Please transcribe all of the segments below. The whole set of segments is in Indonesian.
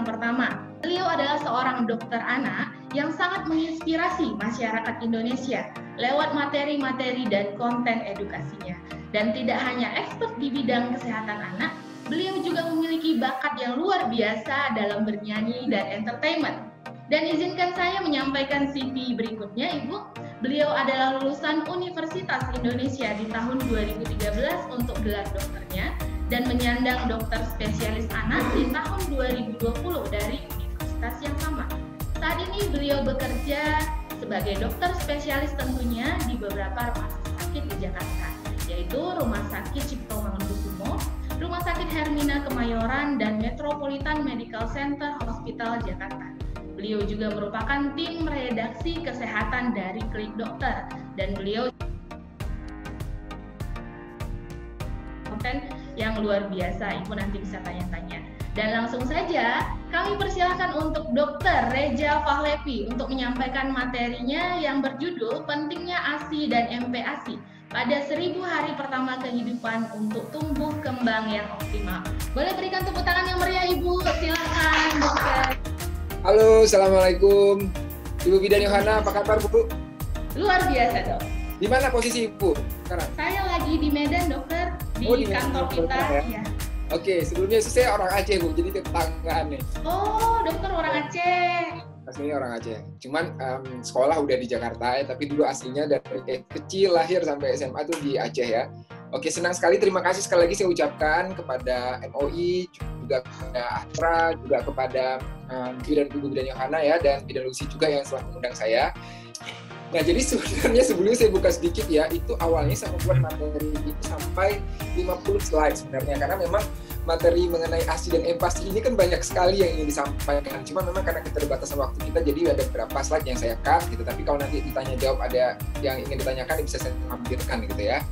pertama. Beliau adalah seorang dokter anak yang sangat menginspirasi masyarakat Indonesia lewat materi-materi dan konten edukasinya. Dan tidak hanya expert di bidang kesehatan anak, beliau juga memiliki bakat yang luar biasa dalam bernyanyi dan entertainment. Dan izinkan saya menyampaikan CV berikutnya, Ibu. Beliau adalah lulusan Universitas Indonesia di tahun 2013 untuk gelar dokternya dan menyandang dokter spesialis anak di tahun 2020 dari universitas yang sama. Saat ini beliau bekerja sebagai dokter spesialis tentunya di beberapa rumah sakit di Jakarta, yaitu Rumah Sakit Cipto Mangunkusumo, Rumah Sakit Hermina Kemayoran, dan Metropolitan Medical Center Hospital Jakarta. Beliau juga merupakan tim redaksi kesehatan dari Klik Dokter, dan beliau konten yang luar biasa. Ibu nanti bisa tanya-tanya. Dan langsung saja kami persilahkan untuk Dr. Reja Fahlevi untuk menyampaikan materinya yang berjudul Pentingnya ASI dan MPASI pada 1000 hari pertama kehidupan untuk tumbuh kembang yang optimal. Boleh berikan tepuk tangan yang meriah, Ibu. Silakan, Dokter. Halo, Assalamualaikum. Ibu Bidan Yohana, apa kabar, Bu? Luar biasa, Dok. Di mana posisi Ibu sekarang? Saya lagi di Medan, Dokter, di kantor kita. Ya. Oke, sebelumnya saya orang Aceh, Bu, jadi tetanggaan nih. Oh, dokter orang Aceh. Aslinya orang Aceh. Cuman sekolah udah di Jakarta ya, tapi dulu aslinya dari kecil lahir sampai SMA tuh di Aceh ya. Oke, senang sekali. Terima kasih sekali lagi saya ucapkan kepada MOI, juga kepada Astra, juga kepada Ibu Bidan Yohana ya, dan Bidan Lucy juga yang telah mengundang saya. Nah, jadi sebenarnya sebelumnya saya buka sedikit ya, itu awalnya saya membuat materi itu sampai 50 slide sebenarnya, karena memang materi mengenai ASI dan MPASI ini kan banyak sekali yang ingin disampaikan. Cuma memang karena keterbatasan waktu kita, jadi ada beberapa slide yang saya cut gitu. Tapi kalau nanti ditanya jawab ada yang ingin ditanyakan, bisa saya tampilkan gitu ya.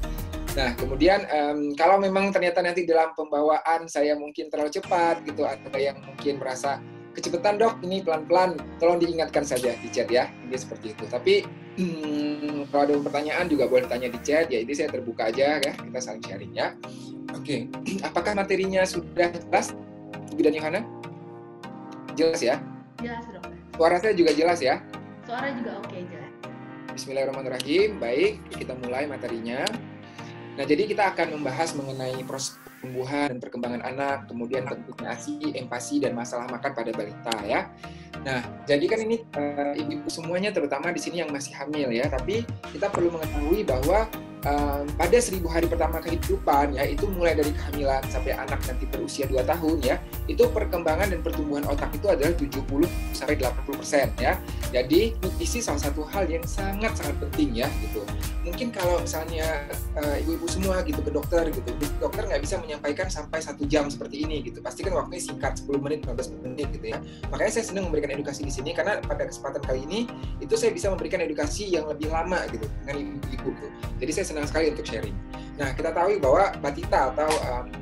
Nah, kemudian kalau memang ternyata nanti dalam pembawaan saya mungkin terlalu cepat gitu, atau yang mungkin merasa kecepatan, Dok, ini pelan-pelan, tolong diingatkan saja di chat ya, ini seperti itu. Tapi kalau ada pertanyaan juga boleh tanya di chat, ya ini saya terbuka aja ya, kita saling sharing ya. Oke, apakah materinya sudah jelas, Bu Bidan Yohana? Jelas ya? Jelas, Dokter. Suara saya juga jelas ya? Suara juga oke, jelas. Bismillahirrahmanirrahim, baik, kita mulai materinya. Nah, jadi kita akan membahas mengenai proses pertumbuhan dan perkembangan anak, kemudian tentunya ASI, MPASI, dan masalah makan pada balita ya. Nah, jadi kan ini ibu-ibu semuanya, terutama di sini yang masih hamil ya, tapi kita perlu mengetahui bahwa pada 1000 hari pertama kehidupan ya, itu mulai dari kehamilan sampai anak nanti berusia 2 tahun ya, itu perkembangan dan pertumbuhan otak itu adalah 70-80% ya. Jadi nutrisi salah satu hal yang sangat-sangat penting ya gitu. Mungkin kalau misalnya ibu-ibu semua gitu ke dokter gitu, dokter nggak bisa menyampaikan sampai 1 jam seperti ini gitu. Pasti kan waktunya singkat, 10 menit, 15 menit gitu ya. Makanya saya senang memberikan edukasi di sini, karena pada kesempatan kali ini itu saya bisa memberikan edukasi yang lebih lama gitu dengan ibu-ibu gitu. Jadi saya senang sekali untuk sharing. Nah, kita tahu bahwa batita atau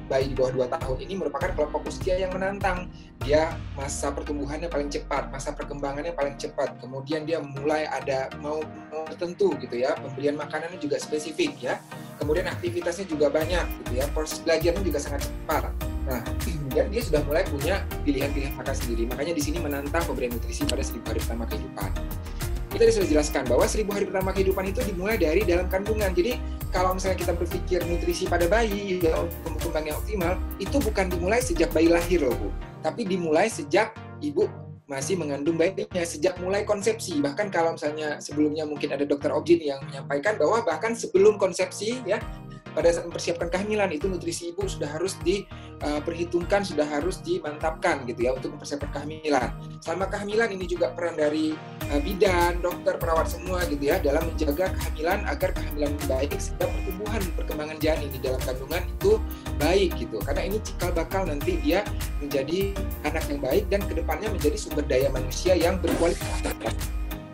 bayi di bawah 2 tahun ini merupakan kelompok usia yang menantang. Dia masa pertumbuhannya paling cepat, masa perkembangannya paling cepat. Kemudian dia mulai ada mau tertentu gitu ya. Pemberian makanannya juga spesifik ya. Kemudian aktivitasnya juga banyak gitu ya. Proses belajarnya juga sangat cepat. Nah, kemudian dia sudah mulai punya pilihan-pilihan makan sendiri. Makanya di sini menantang pemberian nutrisi pada 1000 hari pertama kehidupan. Kita sudah jelaskan bahwa 1000 hari pertama kehidupan itu dimulai dari dalam kandungan. Jadi kalau misalnya kita berpikir nutrisi pada bayi ya, untuk kembang yang optimal, itu bukan dimulai sejak bayi lahir loh, Bu. Tapi dimulai sejak ibu masih mengandung bayinya, sejak mulai konsepsi. Bahkan kalau misalnya sebelumnya mungkin ada dokter obgyn yang menyampaikan bahwa bahkan sebelum konsepsi ya, pada saat mempersiapkan kehamilan itu nutrisi ibu sudah harus diperhitungkan, sudah harus dimantapkan gitu ya untuk mempersiapkan kehamilan. Selama kehamilan ini juga peran dari bidan, dokter, perawat semua gitu ya dalam menjaga kehamilan agar kehamilan baik sehingga pertumbuhan perkembangan janin di dalam kandungan itu baik gitu. Karena ini cikal bakal nanti dia menjadi anak yang baik dan kedepannya menjadi sumber daya manusia yang berkualitas.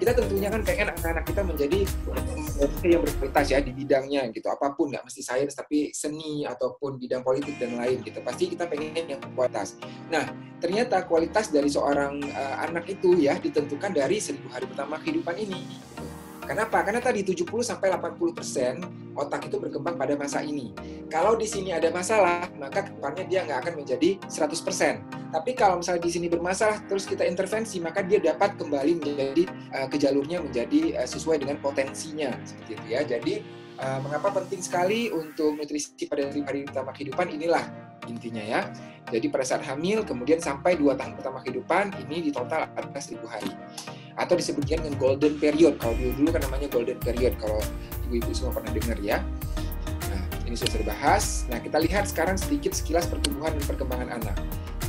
Kita tentunya kan pengen anak-anak kita menjadi manusia yang berkualitas ya di bidangnya gitu, apapun, nggak mesti sains tapi seni ataupun bidang politik dan lain gitu, pasti kita pengen yang berkualitas. Nah, ternyata kualitas dari seorang anak itu ya ditentukan dari 1000 hari pertama kehidupan ini gitu. Kenapa? Karena tadi 70-80% otak itu berkembang pada masa ini. Kalau di sini ada masalah, maka kedepannya dia nggak akan menjadi 100%. Tapi kalau misalnya di sini bermasalah, terus kita intervensi, maka dia dapat kembali menjadi ke jalurnya menjadi sesuai dengan potensinya. Seperti itu ya. Jadi, mengapa penting sekali untuk nutrisi pada hari pertama kehidupan, inilah intinya ya. Jadi pada saat hamil, kemudian sampai 2 tahun pertama kehidupan, ini di total 14.000 hari. Atau disebutkan dengan golden period. Kalau dulu kan namanya golden period, kalau ibu-ibu semua pernah dengar ya. Nah, ini sudah dibahas. Nah, kita lihat sekarang sedikit sekilas pertumbuhan dan perkembangan anak.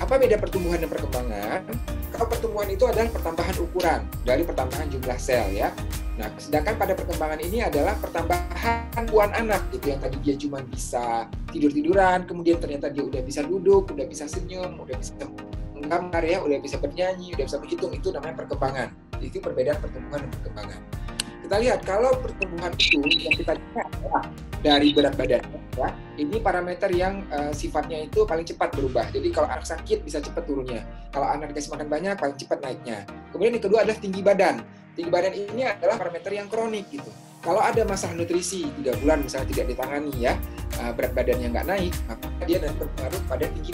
Apa beda pertumbuhan dan perkembangan? Kalau pertumbuhan itu adalah pertambahan ukuran dari pertambahan jumlah sel ya. Nah, sedangkan pada perkembangan ini adalah pertambahan kemampuan anak gitu, yang tadi dia cuma bisa tidur-tiduran, kemudian ternyata dia udah bisa duduk, udah bisa senyum, udah bisa menggambar ya, udah bisa bernyanyi, udah bisa menghitung. Itu namanya perkembangan. Itu perbedaan pertumbuhan dan perkembangan. Kita lihat kalau pertumbuhan itu yang kita lihat adalah dari berat badan ya. Ini parameter yang sifatnya itu paling cepat berubah. Jadi kalau anak sakit bisa cepat turunnya. Kalau anak dikasih makan banyak paling cepat naiknya. Kemudian yang kedua adalah tinggi badan. Tinggi badan ini adalah parameter yang kronik gitu. Kalau ada masalah nutrisi 3 bulan misalnya tidak ditangani ya, berat badannya nggak naik, maka dia nanti berpengaruh pada tinggi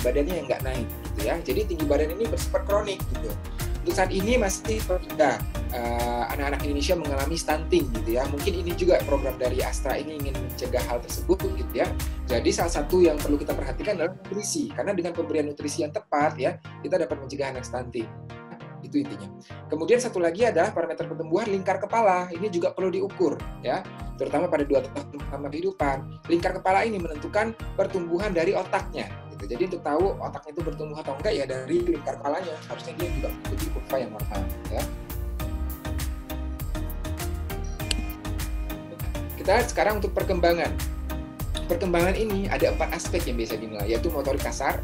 badannya yang nggak naik gitu ya. Jadi tinggi badan ini bersifat kronik gitu. Untuk saat ini masih anak-anak Indonesia mengalami stunting gitu ya. Mungkin ini juga program dari Astra ini ingin mencegah hal tersebut gitu ya. Jadi salah satu yang perlu kita perhatikan adalah nutrisi, karena dengan pemberian nutrisi yang tepat ya, kita dapat mencegah anak stunting. Itu intinya. Kemudian satu lagi adalah parameter pertumbuhan lingkar kepala. Ini juga perlu diukur ya, terutama pada 2 tahun pertama kehidupan. Lingkar kepala ini menentukan pertumbuhan dari otaknya. Gitu. Jadi untuk tahu otaknya itu bertumbuh atau enggak ya dari lingkar kepalanya. Harusnya dia juga mengikuti kurva yang normal ya. Kita lihat sekarang untuk perkembangan. Perkembangan ini ada 4 aspek yang biasa dinilai, yaitu motorik kasar,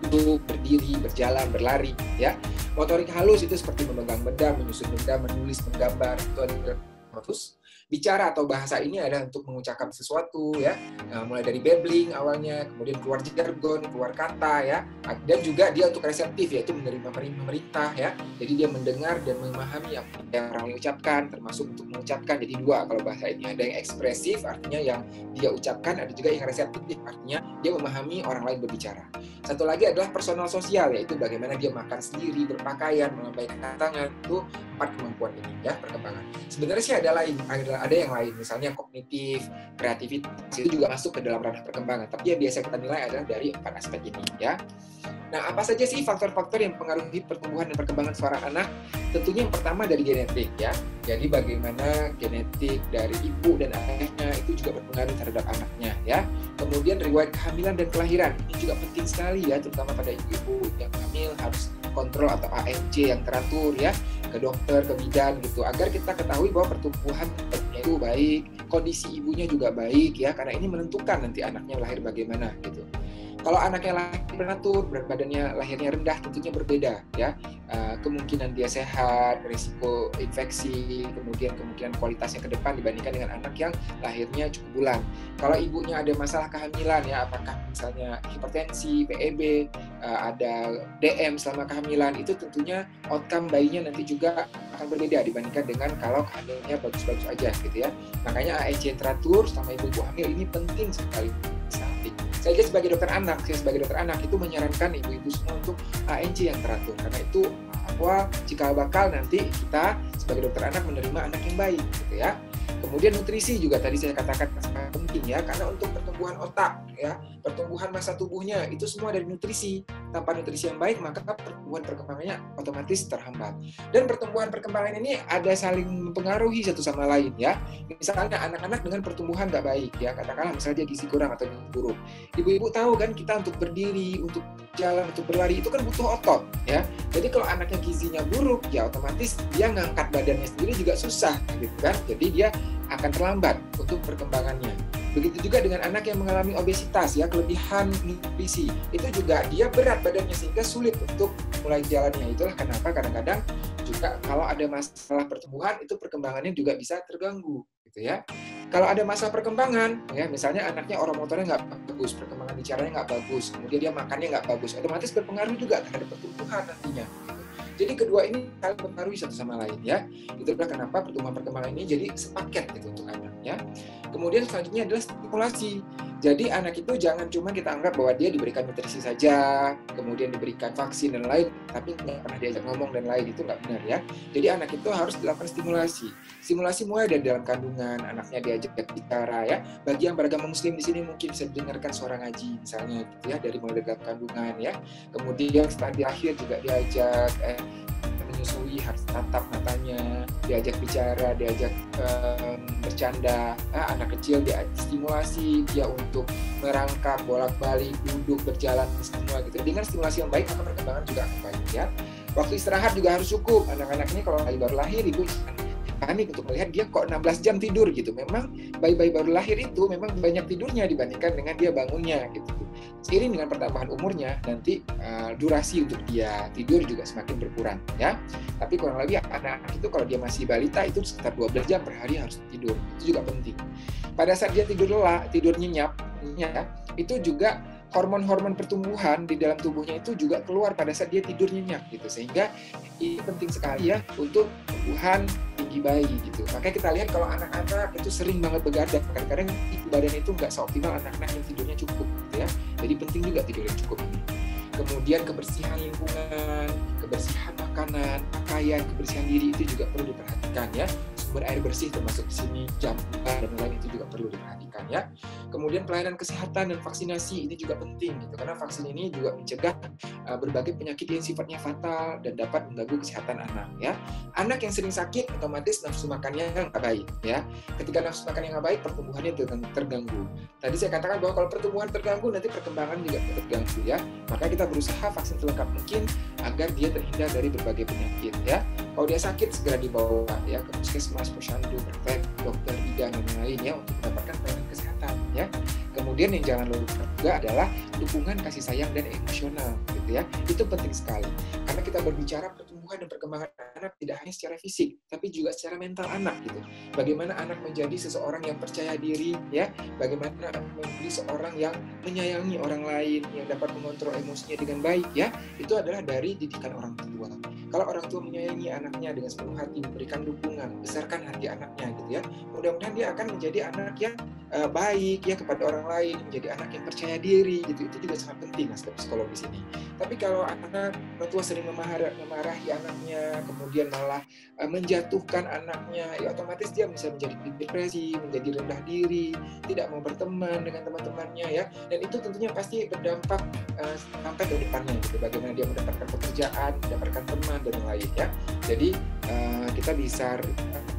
duduk, berdiri, berjalan, berlari, ya. Motorik halus itu seperti memegang benda, menyusun benda, menulis, menggambar, itu adalah motus. Bicara atau bahasa ini adalah untuk mengucapkan sesuatu, ya. Nah, mulai dari babbling awalnya, kemudian keluar jargon, keluar kata, ya. Dan juga dia untuk reseptif, yaitu menerima pemerintah, ya. Jadi dia mendengar dan memahami apa yang orang ucapkan, termasuk untuk mengucapkan. Jadi 2 kalau bahasa ini, ada yang ekspresif, artinya yang dia ucapkan, ada juga yang reseptif, artinya dia memahami orang lain berbicara. Satu lagi adalah personal sosial, yaitu bagaimana dia makan sendiri, berpakaian, melambaikan tangan. Itu 4 kemampuan ini ya, perkembangan. Sebenarnya sih ada yang lain, misalnya kognitif, kreativitas, itu juga masuk ke dalam ranah perkembangan. Tapi yang biasa kita nilai adalah dari 4 aspek ini ya. Nah, apa saja sih faktor-faktor yang mempengaruhi pertumbuhan dan perkembangan seorang anak? Tentunya yang pertama dari genetik ya. Jadi bagaimana genetik dari ibu dan ayahnya itu juga berpengaruh terhadap anaknya ya. Kemudian riwayat kehamilan dan kelahiran ini juga penting sekali ya, terutama pada ibu-ibu yang hamil harus kontrol atau ANC yang teratur ya, ke dokter, ke bidan gitu, agar kita ketahui bahwa pertumbuhan itu baik, kondisi ibunya juga baik ya, karena ini menentukan nanti anaknya lahir bagaimana gitu. Kalau anaknya lahir prematur, berat badannya lahirnya rendah, tentunya berbeda ya. Kemungkinan dia sehat, risiko infeksi, kemudian kemungkinan kualitasnya ke depan dibandingkan dengan anak yang lahirnya cukup bulan. Kalau ibunya ada masalah kehamilan ya, apakah misalnya hipertensi, PEB, ada DM selama kehamilan, itu tentunya outcome bayinya nanti juga akan berbeda dibandingkan dengan kalau kehamilannya bagus-bagus aja gitu ya. Makanya ANC yang teratur selama ibu hamil ini penting sekali. Saya sebagai dokter anak itu menyarankan ibu-ibu semua untuk ANC yang teratur, karena itu cikal bakal nanti kita sebagai dokter anak menerima anak yang baik gitu ya. Kemudian nutrisi juga tadi saya katakan sangat penting ya, karena untuk pertumbuhan otak ya, pertumbuhan masa tubuhnya itu semua dari nutrisi. Tanpa nutrisi yang baik maka pertumbuhan perkembangannya otomatis terhambat. Dan pertumbuhan perkembangan ini ada saling mempengaruhi satu sama lain ya. Misalnya anak-anak dengan pertumbuhan nggak baik ya, katakanlah misalnya dia gizi kurang atau gizi buruk. Ibu-ibu tahu kan kita untuk berdiri, untuk jalan, untuk berlari itu kan butuh otot ya. Jadi kalau anaknya gizinya buruk ya otomatis dia ngangkat badannya sendiri juga susah gitu kan. Jadi dia akan terlambat untuk perkembangannya. Begitu juga dengan anak yang mengalami obesitas ya, kelebihan nutrisi. Itu juga dia berat badannya sehingga sulit untuk mulai jalannya. Itulah kenapa kadang-kadang juga kalau ada masalah pertumbuhan itu perkembangannya juga bisa terganggu gitu ya. Kalau ada masa perkembangan, ya misalnya anaknya orang motornya nggak bagus, perkembangan bicaranya nggak bagus, kemudian dia makannya nggak bagus, otomatis berpengaruh juga terhadap pertumbuhan nantinya. Jadi kedua ini saling mempengaruhi satu sama lain ya. Itulah kenapa pertumbuhan perkembangan ini jadi sepaket gitu untuk anak ya. Kemudian selanjutnya adalah stimulasi. Jadi anak itu jangan cuma kita anggap bahwa dia diberikan nutrisi saja, kemudian diberikan vaksin dan lain, tapi nggak pernah diajak ngomong dan lain, itu nggak benar ya. Jadi anak itu harus dilakukan stimulasi. Stimulasi mulai dari dalam kandungan, anaknya diajak bicara ya. Bagi yang beragama muslim di sini mungkin bisa didengarkan suara ngaji misalnya gitu ya, dari mulai dalam kandungan ya. Kemudian setelah di akhir juga diajak menyusui, harus tatap matanya, diajak bicara, diajak bercanda. Anak kecil distimulasi dia untuk merangkak, bolak-balik, duduk, berjalan semua gitu. Dengan stimulasi yang baik maka perkembangan juga akan baik ya. Waktu istirahat juga harus cukup. Anak-anak ini kalau baru lahir ibu panik untuk melihat dia kok 16 jam tidur gitu. Memang bayi-bayi baru lahir itu memang banyak tidurnya dibandingkan dengan dia bangunnya gitu. Seiring dengan pertambahan umurnya nanti durasi untuk dia tidur juga semakin berkurang ya. Tapi kurang lebih anak itu kalau dia masih balita itu sekitar 12 jam per hari harus tidur. Itu juga penting. Pada saat dia tidur nyenyak ya, itu juga hormon-hormon pertumbuhan di dalam tubuhnya itu juga keluar pada saat dia tidur nyenyak gitu, sehingga ini penting sekali ya untuk pertumbuhan tinggi bayi gitu. Makanya kita lihat kalau anak-anak itu sering banget begadang, kadang-kadang badan itu nggak seoptimal anak-anak yang tidurnya cukup gitu ya. Jadi penting juga tidur yang cukup ini. Kemudian kebersihan lingkungan, kebersihan makanan, pakaian, kebersihan diri itu juga perlu diperhatikan ya. Sumber air bersih termasuk di sini, jam dan lain itu juga perlu diperhatikan ya. Kemudian pelayanan kesehatan dan vaksinasi ini juga penting gitu, karena vaksin ini juga mencegah berbagai penyakit yang sifatnya fatal dan dapat mengganggu kesehatan anak ya. Anak yang sering sakit otomatis nafsu makannya nggak baik ya. Ketika nafsu makannya nggak baik, pertumbuhannya terganggu. Tadi saya katakan bahwa kalau pertumbuhan terganggu nanti perkembangan juga terganggu ya. Maka kita berusaha vaksin selengkap mungkin agar dia terhindar dari berbagai penyakit ya. Kalau dia sakit segera dibawa ya ke puskesmas, posyandu, praktek, dokter, bidan dan lain ya untuk mendapatkan pelayanan kesehatan ya. Kemudian yang jangan lupa juga adalah dukungan kasih sayang dan emosional gitu ya. Itu penting sekali karena kita berbicara pertumbuhan dan perkembangan anak tidak hanya secara fisik tapi juga secara mental anak gitu. Bagaimana anak menjadi seseorang yang percaya diri ya, bagaimana anak menjadi seorang yang menyayangi orang lain, yang dapat mengontrol emosinya dengan baik ya. Itu adalah dari didikan orang tua. Kalau orang tua menyayangi anaknya dengan sepenuh hati, memberikan dukungan, besarkan hati anaknya gitu ya, mudah-mudahan dia akan menjadi anak yang baik ya kepada orang lain, menjadi anak yang percaya diri gitu. Itu juga sangat penting aspek psikologis ini. Tapi kalau anak orang tua sering memarahi anaknya, kemudian malah menjatuhkan anaknya, ya otomatis dia bisa menjadi depresi, menjadi rendah diri, tidak mau berteman dengan teman-temannya ya. Dan itu tentunya pasti berdampak sampai ke depannya gitu. Bagaimana dia mendapatkan pekerjaan, mendapatkan teman dan lain ya. Jadi kita bisa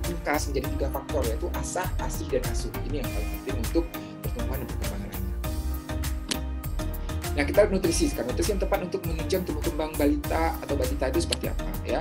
ringkas menjadi 3 faktor, yaitu asah, asih, dan asuh. Ini yang paling penting untuk pertumbuhan dan perkembangan anak. Nah, kita nutrisi sekarang. Nutrisi yang tepat untuk menunjang tumbuh kembang balita atau balita itu seperti apa ya?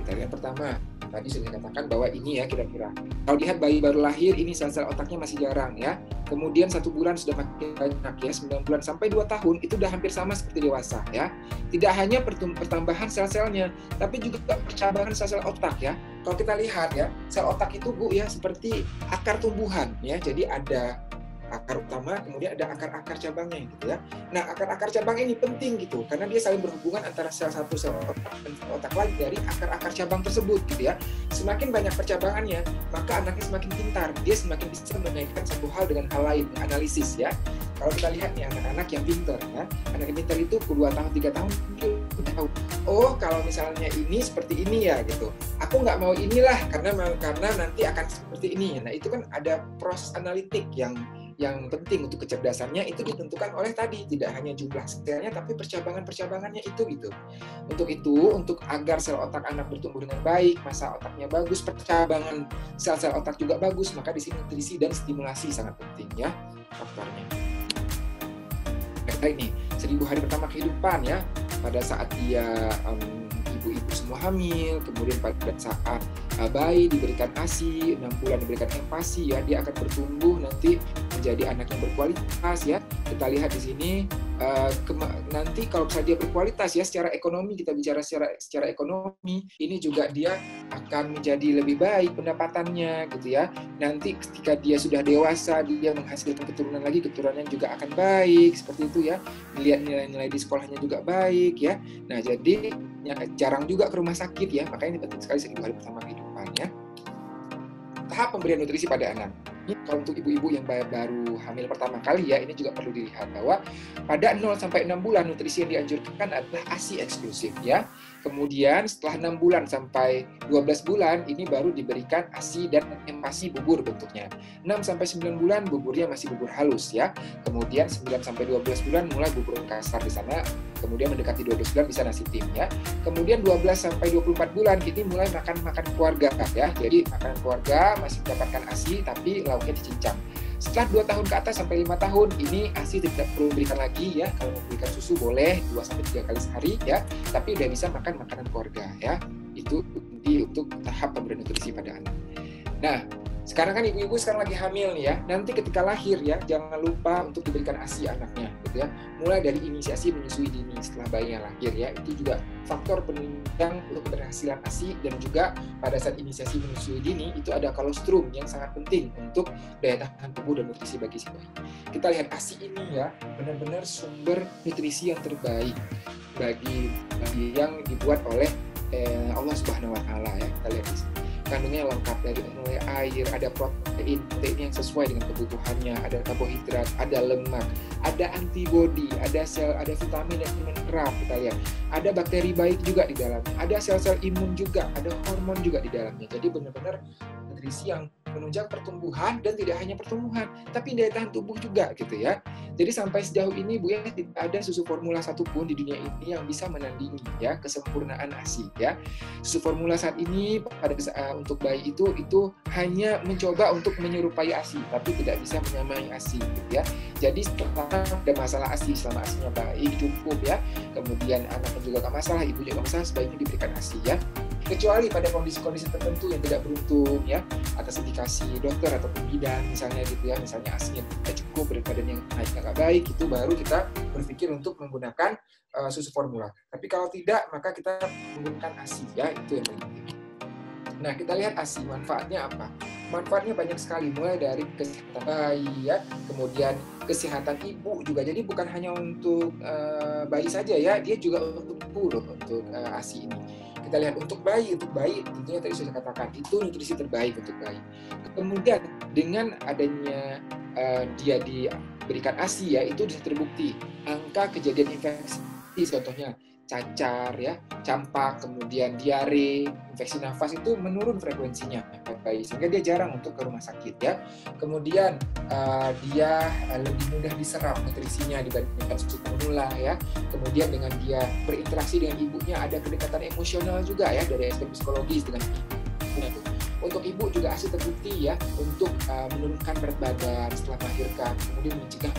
Kita lihat pertama, tadi sudah dikatakan bahwa ini ya kira-kira. Kalau lihat bayi baru lahir, ini sel-sel otaknya masih jarang ya. Kemudian 1 bulan sudah makin banyak ya, 9 bulan sampai 2 tahun itu udah hampir sama seperti dewasa ya. Tidak hanya pertambahan sel-selnya, tapi juga percabangan sel-sel otak ya. Kalau kita lihat ya, sel otak itu Bu ya seperti akar tumbuhan ya. Jadi ada akar utama, kemudian ada akar-akar cabangnya gitu ya. Nah, akar-akar cabang ini penting gitu, karena dia saling berhubungan antara sel satu sel otak dan sel otak lain dari akar-akar cabang tersebut gitu ya. Semakin banyak percabangannya, maka anaknya semakin pintar, dia semakin bisa menaikkan satu hal dengan hal lain, analisis ya. Kalau kita lihat nih anak-anak yang pintar ya, anak yang pintar itu 2 tahun, 3 tahun dia udah tahu, oh kalau misalnya ini seperti ini ya gitu. Aku nggak mau inilah karena nanti akan seperti ini. Nah, itu kan ada proses analitik yang penting untuk kecerdasannya itu ditentukan oleh tadi tidak hanya jumlah selnya tapi percabangan-percabangannya itu gitu. Untuk agar sel otak anak bertumbuh dengan baik, masa otaknya bagus, percabangan sel-sel otak juga bagus, maka di sini nutrisi dan stimulasi sangat penting ya faktornya. Baik nih, 1000 hari pertama kehidupan ya, pada saat dia ibu-ibu semua hamil, kemudian pada saat bayi diberikan ASI, 6 bulan diberikan empasi ya, dia akan bertumbuh nanti menjadi anak yang berkualitas ya. Kita lihat di sini nanti kalau misalnya dia berkualitas ya, secara ekonomi, kita bicara secara ekonomi, ini juga dia akan menjadi lebih baik pendapatannya gitu ya. Nanti ketika dia sudah dewasa, dia menghasilkan keturunan lagi, keturunannya juga akan baik seperti itu ya. Lihat nilai-nilai di sekolahnya juga baik ya. Nah, jadi jarang juga ke rumah sakit ya, makanya ini penting sekali 1 hari pertama kehidupan ya. Tahap pemberian nutrisi pada anak. Ini kalau untuk ibu-ibu yang baru hamil pertama kali ya, ini juga perlu dilihat bahwa pada 0 sampai 6 bulan nutrisi yang dianjurkan adalah ASI eksklusif ya. Kemudian setelah 6 bulan sampai 12 bulan ini baru diberikan ASI dan empasi bubur bentuknya. 6 sampai 9 bulan buburnya masih bubur halus ya. Kemudian 9 sampai 12 bulan mulai bubur kasar di sana. Kemudian mendekati 12 bulan bisa nasi tim ya. Kemudian 12 sampai 24 bulan ini mulai makan keluarga ya. Jadi makanan keluarga masih mendapatkan ASI tapi lauknya dicincang. Setelah 2 tahun ke atas sampai 5 tahun ini ASI tidak perlu diberikan lagi ya. Kalau memberikan susu boleh 2 sampai 3 kali sehari ya, tapi udah bisa makan makanan keluarga ya. Itu untuk tahap pemberian nutrisi pada anak. Nah, sekarang kan ibu-ibu sekarang lagi hamil nih ya. Nanti ketika lahir ya, jangan lupa untuk diberikan ASI anaknya gitu ya. Mulai dari inisiasi menyusui dini setelah bayinya lahir ya. Itu juga faktor penunjang untuk keberhasilan ASI, dan juga pada saat inisiasi menyusui dini itu ada kolostrum yang sangat penting untuk daya tahan tubuh dan nutrisi bagi si bayi. Kita lihat ASI ini ya, benar-benar sumber nutrisi yang terbaik bagi yang dibuat oleh Allah Subhanahu wa taala ya. Kita lihat di sini. Kandungnya lengkap dari mulai air, ada protein yang sesuai dengan kebutuhannya, ada karbohidrat, ada lemak, ada antibodi, ada sel, ada vitamin dan mineral kita lihat. Ada bakteri baik juga di dalamnya, ada sel-sel imun juga, ada hormon juga di dalamnya. Jadi benar-benar nutrisi yang menunjang pertumbuhan, dan tidak hanya pertumbuhan, tapi daya tahan tubuh juga gitu ya. Jadi sampai sejauh ini Bu ya, tidak ada susu formula satupun di dunia ini yang bisa menandingi ya kesempurnaan ASI ya. Susu formula saat ini pada untuk bayi itu hanya mencoba untuk menyerupai ASI, tapi tidak bisa menyamai ASI gitu ya. Jadi setelah ada masalah ASI, selama ASInya baik cukup ya, kemudian anaknya juga nggak masalah, ibu juga nggak masalah, sebaiknya diberikan ASI ya. Kecuali pada kondisi-kondisi tertentu yang tidak beruntung ya, atas indikasi dokter atau bidan misalnya gitu ya, misalnya ASI-nya tidak cukup, berat badan yang naiknya nggak baik, itu baru kita berpikir untuk menggunakan susu formula. Tapi kalau tidak, maka kita menggunakan ASI ya, itu yang penting. Nah, kita lihat ASI manfaatnya apa? Manfaatnya banyak sekali, mulai dari kesehatan bayi ya, kemudian kesehatan ibu juga. Jadi bukan hanya untuk bayi saja ya, dia juga untuk ibu loh, untuk ASI ini. Kita lihat untuk bayi tentunya tadi sudah katakan itu nutrisi terbaik untuk bayi. Kemudian dengan adanya dia diberikan ASI ya, itu bisa terbukti angka kejadian infeksi contohnya cacar ya, campak, kemudian diare, infeksi nafas itu menurun frekuensinya bayi, sehingga dia jarang untuk ke rumah sakit ya. Kemudian dia lebih mudah diserap nutrisinya dibandingkan susu formula ya. Kemudian dengan dia berinteraksi dengan ibunya, ada kedekatan emosional juga ya dari aspek psikologis dengan ibunya tuh. Untuk ibu juga ASI terbukti ya untuk menurunkan berat badan setelah melahirkan, kemudian mencegah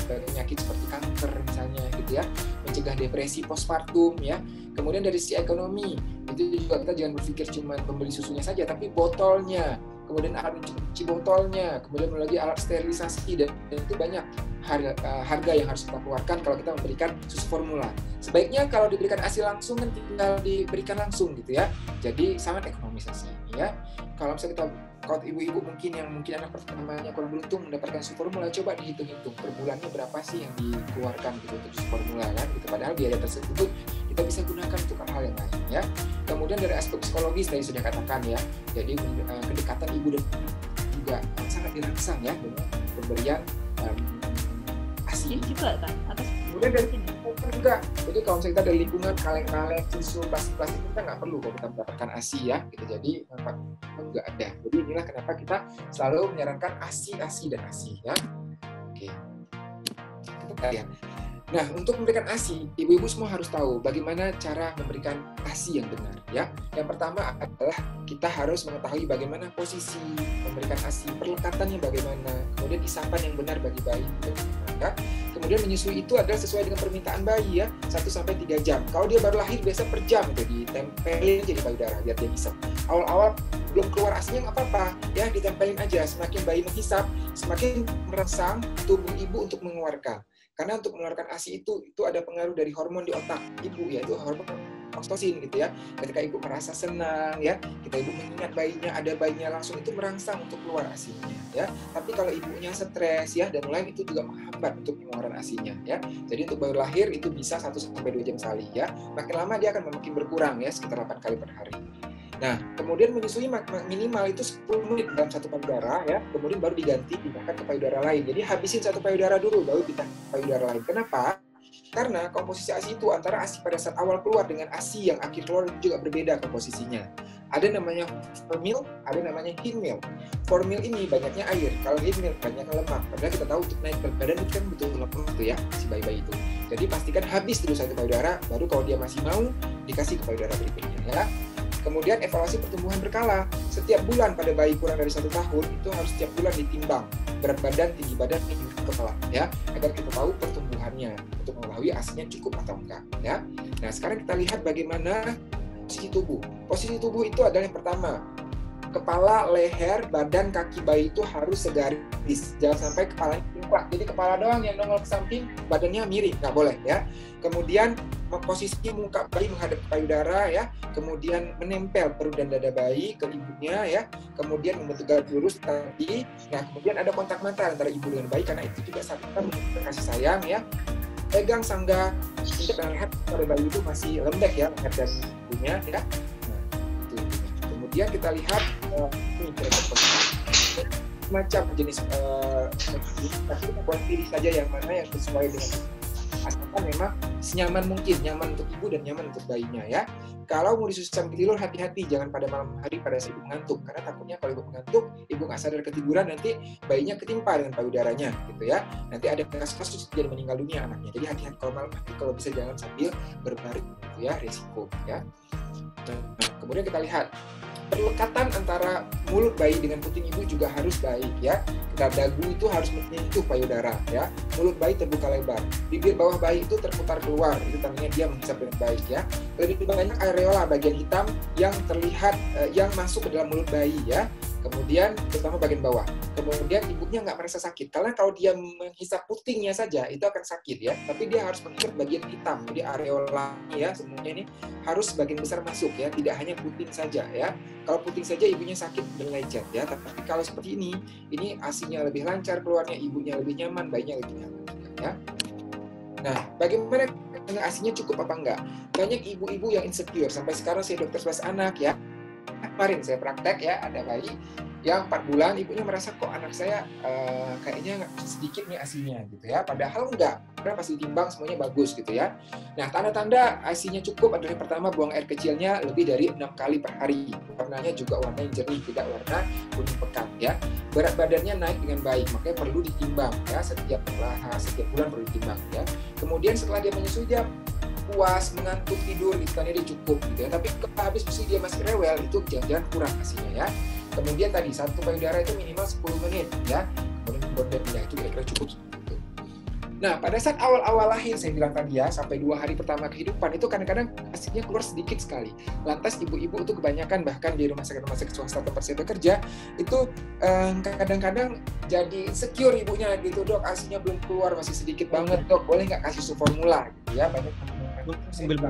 penyakit seperti kanker misalnya gitu ya, mencegah depresi postpartum ya. Kemudian dari sisi ekonomi itu juga kita jangan berpikir cuma pembeli susunya saja, tapi botolnya, kemudian alat mencuci botolnya, kemudian lagi alat sterilisasi, dan itu banyak harga yang harus kita keluarkan kalau kita memberikan susu formula. Sebaiknya kalau diberikan ASI langsung kan tinggal diberikan langsung gitu ya. Jadi sangat ekonomis ASI ini ya. Kalau misalnya kalau ibu-ibu mungkin anak pertamanya kurang beruntung mendapatkan susu formula, coba dihitung-hitung per bulannya berapa sih yang dikeluarkan gitu untuk susu formula kan gitu. Padahal biaya tersebut kita bisa gunakan untuk hal yang lain ya. Kemudian dari aspek psikologis tadi sudah katakan ya. Jadi kedekatan ibu dan juga sangat dirangsang ya dengan pemberian ASI juga kan atas kemudian dari juga. Jadi kalau misalnya kita dari lingkungan kaleng-kaleng, tisu, plastik kita nggak perlu kalau kita mendapatkan ASI ya gitu. Jadi manfaatnya nggak ada. Jadi inilah kenapa kita selalu menyarankan ASI dan ASI ya. Oke, kita lihat. Nah, untuk memberikan ASI, ibu-ibu semua harus tahu bagaimana cara memberikan ASI yang benar ya. Yang pertama adalah kita harus mengetahui bagaimana posisi memberikan ASI, perlekatannya bagaimana, kemudian isapan yang benar bagi bayi ya. Kemudian menyusui itu adalah sesuai dengan permintaan bayi ya, 1-3 jam. Kalau dia baru lahir biasa per jam itu ditempelin jadi payudara biar dia hisap. Awal-awal belum keluar ASI-nya nggak apa-apa ya, ditempelin aja. Semakin bayi menghisap, semakin merangsang tubuh ibu untuk mengeluarkan. Karena untuk mengeluarkan ASI itu ada pengaruh dari hormon di otak ibu, yaitu hormon oksitosin gitu ya. Ketika ibu merasa senang ya, kita ibu mengingat bayinya, ada bayinya, langsung itu merangsang untuk keluar ASINya ya. Tapi kalau ibunya stres ya dan lain, itu juga menghambat untuk pengeluaran ASINya ya. Jadi untuk baru lahir itu bisa 1-2 jam sekali ya. Makin lama dia akan makin berkurang ya, sekitar 8 kali per hari. Nah, kemudian menyusui minimal itu 10 menit dalam satu payudara ya, kemudian baru diganti dipindahkan ke payudara lain. Jadi habisin satu payudara dulu, baru pindah ke payudara lain. Kenapa? Karena komposisi ASI itu antara ASI pada saat awal keluar dengan ASI yang akhir keluar itu juga berbeda komposisinya. Ada namanya formil, ada namanya thin milk. Formil ini banyaknya air, kalau thin milk banyaknya lemak. Padahal kita tahu untuk naik berat badan itu kan butuh lemak itu ya, si bayi-bayi itu. Jadi pastikan habis dulu satu payudara, baru kalau dia masih mau dikasih ke payudara berikutnya ya. Kemudian evaluasi pertumbuhan berkala. Setiap bulan pada bayi kurang dari 1 tahun itu harus setiap bulan ditimbang berat badan, tinggi badan, tinggi kepala ya, agar kita tahu pertumbuhannya untuk mengetahui ASINya cukup atau enggak ya. Nah, sekarang kita lihat bagaimana posisi tubuh. Posisi tubuh itu adalah yang pertama, kepala, leher, badan, kaki bayi itu harus segaris. Jangan sampai kepalanya timpang. Jadi kepala doang yang nongol ke samping, badannya miring, nggak boleh ya. Kemudian posisi muka bayi menghadap ke payudara ya. Kemudian menempel perut dan dada bayi ke ibunya ya. Kemudian membentuk garis lurus tadi. Nah, kemudian ada kontak mata antara ibu dengan bayi, karena itu juga saat kita menunjukkan kasih sayang ya. Pegang sangga dan leher pada bayi itu masih lembek ya, leher dan ibunya ya. Kemudian kita lihat ini macam jenis tapi kita buat pilih saja yang mana yang sesuai dengan asalkan memang senyaman mungkin, nyaman untuk ibu dan nyaman untuk bayinya ya. Kalau mau disusui sambil tidur, hati-hati, jangan pada malam hari pada saat ibu mengantuk, karena takutnya kalau ibu mengantuk, ibu nggak sadar ketiduran, nanti bayinya ketimpa dengan payudaranya gitu ya. Nanti ada kasus jadi meninggal dunia anaknya. Jadi hati-hati kalau malam hari, kalau bisa jangan sambil berbaring gitu ya, resiko ya. Nah, kemudian kita lihat perlekatan antara mulut bayi dengan puting ibu juga harus baik ya. Dagu itu harus menyentuh payudara ya. Mulut bayi terbuka lebar. Bibir bawah bayi itu terputar keluar. Itu tandanya dia menghisap dengan baik ya. Lebih banyak areola bagian hitam yang terlihat yang masuk ke dalam mulut bayi ya. Kemudian terutama bagian bawah. Kemudian ibunya nggak merasa sakit, karena kalau dia menghisap putingnya saja itu akan sakit ya. Tapi dia harus menghisap bagian hitam, jadi areola ya semuanya ini harus sebagian besar masuk ya, tidak hanya puting saja ya. Kalau puting saja ibunya sakit dan lecet ya. Tapi kalau seperti ini ASINya lebih lancar keluarnya, ibunya lebih nyaman, bayinya lebih nyaman ya. Nah, bagaimana dengan ASINya cukup apa enggak? Banyak ibu-ibu yang insecure. Sampai sekarang saya dokter spesialis anak ya. Kemarin saya praktek ya, ada bayi yang 4 bulan, ibunya merasa kok anak saya kayaknya sedikit nih ASINya gitu ya, padahal enggak, karena pas ditimbang semuanya bagus gitu ya. Nah, tanda-tanda ASINya cukup adalah yang pertama, buang air kecilnya lebih dari 6 kali per hari, warnanya juga warna yang jernih, tidak warna kuning pekat ya. Berat badannya naik dengan baik, makanya perlu ditimbang ya, setiap bulan perlu ditimbang ya. Kemudian setelah dia menyusui, dia puas, mengantuk, tidur, itu tadi dia cukup gitu ya. Tapi kalau habis menyusui dia masih rewel, itu jangan-jangan kurang ASINya ya. Kemudian tadi satu payudara itu minimal 10 menit ya. Kemudian berbeda itu kira-kira cukup seperti itu. Nah, pada saat awal-awal lahir saya bilang tadi ya, sampai 2 hari pertama kehidupan itu kadang-kadang ASINya keluar sedikit sekali. Lantas ibu-ibu itu kebanyakan bahkan di rumah sakit swasta tempat saya bekerja itu kadang-kadang jadi insecure ibunya gitu, dok ASINya belum keluar, masih sedikit banget dok, boleh nggak kasih susu formula gitu ya. Banyak sambil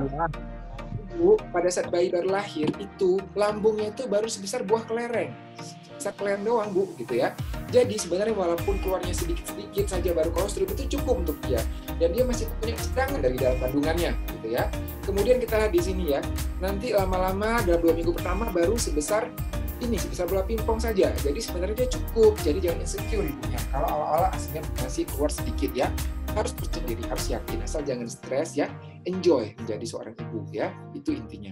pada saat bayi baru lahir itu lambungnya itu baru sebesar buah kelereng, sebesar kelereng doang bu gitu ya. Jadi sebenarnya walaupun keluarnya sedikit saja baru kolostrum itu cukup untuk dia, dan dia masih punya cadangan dari dalam kandungannya gitu ya. Kemudian kita lihat di sini ya, nanti lama-lama dalam 2 minggu pertama baru sebesar bola pingpong saja. Jadi sebenarnya dia cukup, jadi jangan insecure ibunya. Kalau awal-awal ASINya masih keluar sedikit ya, harus percaya diri, harus yakin, asal jangan stres ya, enjoy menjadi seorang ibu ya, itu intinya.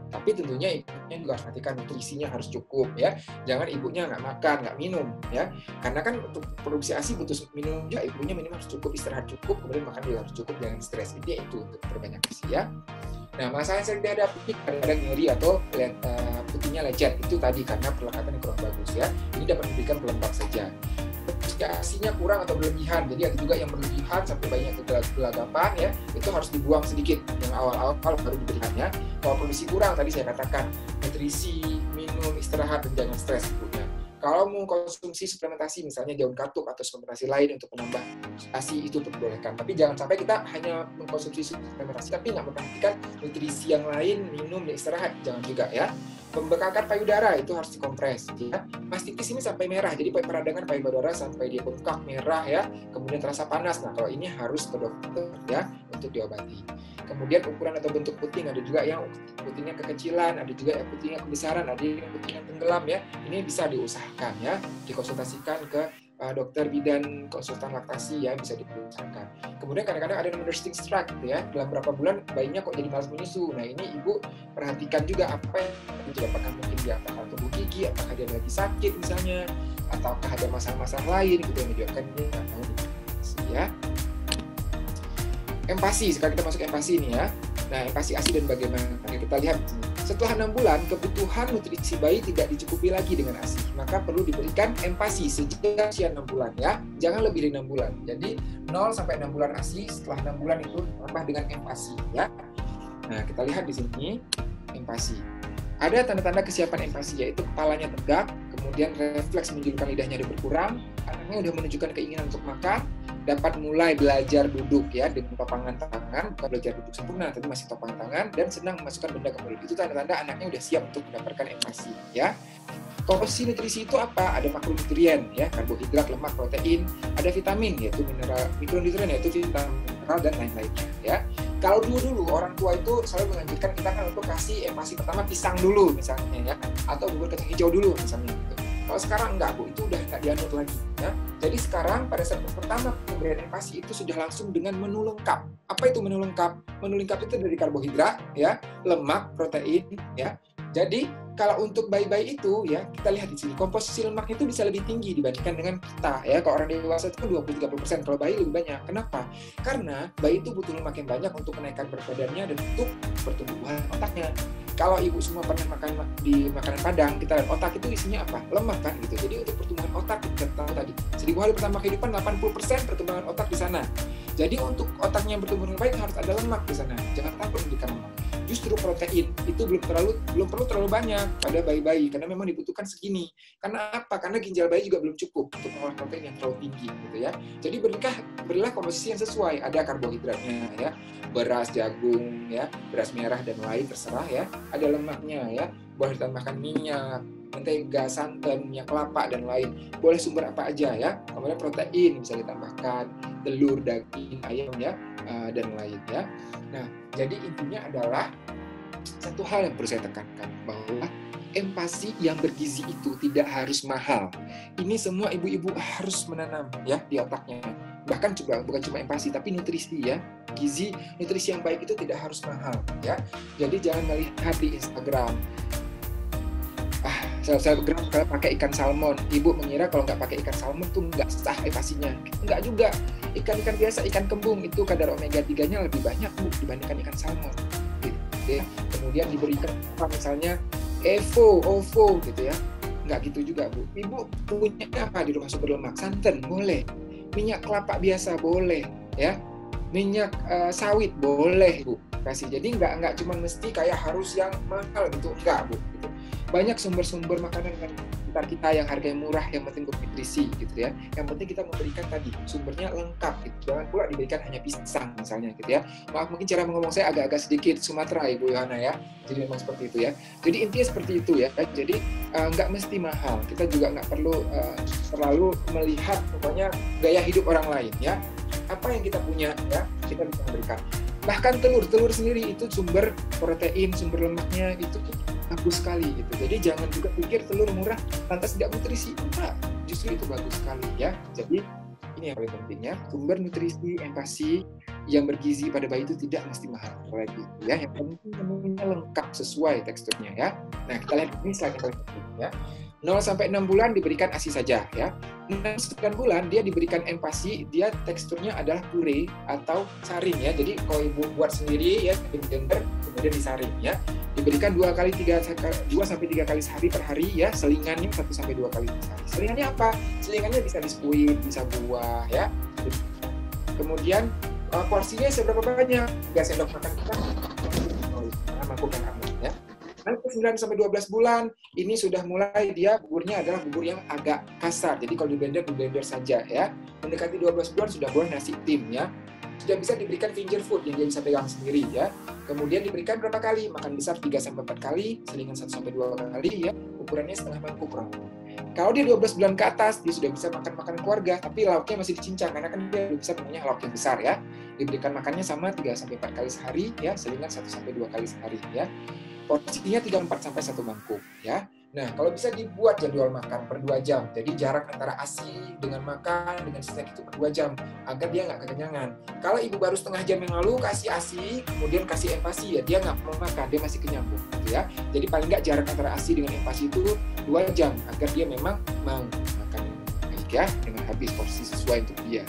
Tapi tentunya ibunya juga harus perhatikan nutrisinya harus cukup ya, jangan ibunya nggak makan, nggak minum ya, karena kan untuk produksi ASI butuh minum juga, ibunya minimal harus cukup, istirahat cukup, kemudian makan juga harus cukup, jangan stres. Intinya itu untuk perbanyak ASI ya. Nah, masalah yang sering dihadapi kadang-kadang nyeri atau putihnya lecet, itu tadi karena perlekatan yang kurang bagus ya. Ini dapat diberikan pelembab saja. Jika ASINya kurang atau berlebihan, jadi ada juga yang berlebihan sampai bayinya kegelagapan ya, itu harus dibuang sedikit yang awal-awal baru diberikannya. Kalau produksi kurang, tadi saya katakan nutrisi, minum, istirahat, dan jangan stres ibunya. Kalau mau konsumsi suplementasi, misalnya daun katuk atau suplementasi lain untuk menambah ASI, itu diperbolehkan. Tapi jangan sampai kita hanya mengkonsumsi suplementasi tapi nggak memperhatikan nutrisi yang lain, minum dan istirahat, jangan juga ya. Pembekakan payudara itu harus dikompres ya. Mastitis ini sampai merah, jadi peradangan payudara sampai dia bengkak merah ya, kemudian terasa panas. Nah, kalau ini harus ke dokter ya untuk diobati. Kemudian ukuran atau bentuk puting, ada juga yang putingnya kekecilan, ada juga yang putingnya kebesaran, ada yang putingnya tenggelam ya. Ini bisa diusahakan ya, dikonsultasikan ke dokter bidan konsultan laktasi ya, bisa diusahakan. Kemudian kadang-kadang ada nursing strike ya, dalam berapa bulan bayinya kok jadi malas menyusu. Nah, ini ibu perhatikan juga apa yang terjadi, apakah mungkin dia apakah tumbuh gigi, apakah dia lagi sakit misalnya, ataukah ada masalah-masalah lain gitu yang menyebabkan dia nggak mau ya. Empasi, sekarang kita masuk empasi ini ya. Nah, empasi ASI dan bagaimana? Kita lihat setelah 6 bulan, kebutuhan nutrisi bayi tidak dicukupi lagi dengan ASI. Maka perlu diberikan empasi sejak usia 6 bulan ya. Jangan lebih dari 6 bulan. Jadi 0 sampai 6 bulan ASI, setelah 6 bulan itu tambah dengan empasi ya. Nah, kita lihat di sini empasi. Ada tanda-tanda kesiapan empasi, yaitu kepalanya tegak, kemudian refleks menjulurkan lidahnya ada berkurang, anaknya sudah menunjukkan keinginan untuk makan, dapat mulai belajar duduk ya dengan topangan tangan, bukan belajar duduk sempurna, tapi masih topangan tangan, dan senang memasukkan benda ke mulut. Itu tanda-tanda anaknya sudah siap untuk mendapatkan empasi ya. Komposisi nutrisi itu apa? Ada makronutrien ya, karbohidrat, lemak, protein, ada vitamin yaitu mineral, mikronutrien yaitu vitamin, mineral dan lain-lainnya ya. Kalau dulu orang tua itu selalu menganjurkan kita kan untuk kasih empasi pertama pisang dulu misalnya ya, atau bubur kacang hijau dulu misalnya gitu. Kalau sekarang enggak Bu, itu udah nggak dianut lagi ya. Jadi sekarang pada saat pertama pemberian empasi itu sudah langsung dengan menu lengkap. Apa itu menu lengkap? Menu lengkap itu dari karbohidrat ya, lemak, protein ya. Jadi kalau untuk bayi-bayi itu ya, kita lihat di sini komposisi lemaknya itu bisa lebih tinggi dibandingkan dengan kita ya. Kalau orang dewasa itu kan 20-30%, kalau bayi lebih banyak. Kenapa? Karena bayi itu butuh lemak yang banyak untuk menaikkan berat badannya dan untuk pertumbuhan otaknya. Kalau ibu semua pernah makan di makanan Padang, kita lihat otak itu isinya apa? Lemak kan gitu. Jadi untuk pertumbuhan otak, kita tahu tadi 1000 hari pertama kehidupan 80% pertumbuhan otak di sana. Jadi untuk otaknya yang bertumbuh dengan baik harus ada lemak di sana. Jangan takut memberikan lemak. Justru protein itu belum perlu terlalu banyak pada bayi-bayi karena memang dibutuhkan segini. Karena apa? Karena ginjal bayi juga belum cukup untuk mengolah protein yang terlalu tinggi gitu ya. Jadi berilah komposisi yang sesuai. Ada karbohidratnya ya, beras, jagung ya, beras merah dan lain terserah ya. Ada lemaknya ya, boleh ditambahkan minyak, mentega, santan, minyak kelapa dan lain. Boleh sumber apa aja ya. Kemudian protein bisa ditambahkan, telur, daging, ayam ya, dan lain ya. Nah, jadi intinya adalah satu hal yang perlu saya tekankan, bahwa empasi yang bergizi itu tidak harus mahal. Ini semua ibu-ibu harus menanam ya di otaknya. Bahkan juga bukan cuma empasi, tapi nutrisi ya. Gizi, nutrisi yang baik itu tidak harus mahal ya. Jadi jangan melihat di Instagram, selebgram kalau pakai ikan salmon, ibu mengira kalau nggak pakai ikan salmon tuh nggak sah empasinya. Nggak juga. Ikan-ikan biasa, ikan kembung itu kadar omega 3-nya lebih banyak Bu dibandingkan ikan salmon. Gitu ya. Kemudian diberikan apa misalnya OVO gitu ya. Nggak gitu juga Bu. Ibu punya apa di rumah sumber lemak? Santan boleh. Minyak kelapa biasa boleh ya. Minyak sawit boleh Bu kasih. Jadi nggak cuma mesti kayak harus yang mahal gitu. Nggak Bu. Gitu. Banyak sumber-sumber makanan kan kita yang harganya murah, yang penting bernutrisi gitu ya. Yang penting kita memberikan tadi sumbernya lengkap gitu. Jangan pula diberikan hanya pisang misalnya gitu ya. Maaf mungkin cara ngomong saya agak-agak sedikit Sumatera Ibu Yohana ya. Jadi memang seperti itu ya. Jadi intinya seperti itu ya. Jadi nggak mesti mahal. Kita juga nggak perlu terlalu melihat pokoknya gaya hidup orang lain ya. Apa yang kita punya ya kita bisa memberikan. Bahkan telur sendiri itu sumber protein, sumber lemaknya itu bagus sekali gitu. Jadi jangan juga pikir telur murah lantas tidak nutrisi. Enggak, justru itu bagus sekali ya. Jadi ini yang paling pentingnya, sumber nutrisi, empasi yang bergizi pada bayi itu tidak mesti mahal lagi ya. Yang penting menunya lengkap sesuai teksturnya ya. Nah, kita lihat ini slide yang paling penting ya. 0 sampai 6 bulan diberikan ASI saja ya. 9 bulan dia diberikan empasi, dia teksturnya adalah puree atau saring ya. Jadi kalau ibu buat sendiri ya, blender kemudian disaring ya. Diberikan 2 sampai 3 kali sehari per hari ya, selingannya 1 sampai 2 kali sehari. Selingannya apa? Selingannya bisa biskuit, bisa buah ya. Kemudian porsinya seberapa banyak? 3 sendok makan kita mangkuk yang aman ya. Nanti 9-12 bulan, ini sudah mulai dia buburnya adalah bubur yang agak kasar. Jadi kalau di blender saja ya. Mendekati 12 bulan sudah boleh nasi tim ya. Sudah bisa diberikan finger food yang dia bisa pegang sendiri ya. Kemudian diberikan berapa kali? Makan besar 3-4 kali, selingan 1-2 kali ya. Ukurannya setengah mangkuk rokok. Kalau dia 12 bulan ke atas, dia sudah bisa makan makanan keluarga, tapi lauknya masih dicincang karena kan dia bisa punya lauk yang besar ya. Diberikan makannya sama 3-4 kali sehari ya, selingan 1-2 kali sehari ya. Porsinya 3-4 sampai 1 mangkuk ya. Nah, kalau bisa dibuat jadwal makan per 2 jam. Jadi jarak antara ASI dengan makan dengan snack itu per 2 jam agar dia nggak kekenyangan. Kalau ibu baru setengah jam yang lalu kasih ASI, kemudian kasih empasi ya dia nggak mau makan, dia masih kenyang gitu ya. Jadi paling nggak jarak antara ASI dengan empasi itu 2 jam agar dia memang mau makan baik ya dengan habis porsi sesuai untuk dia.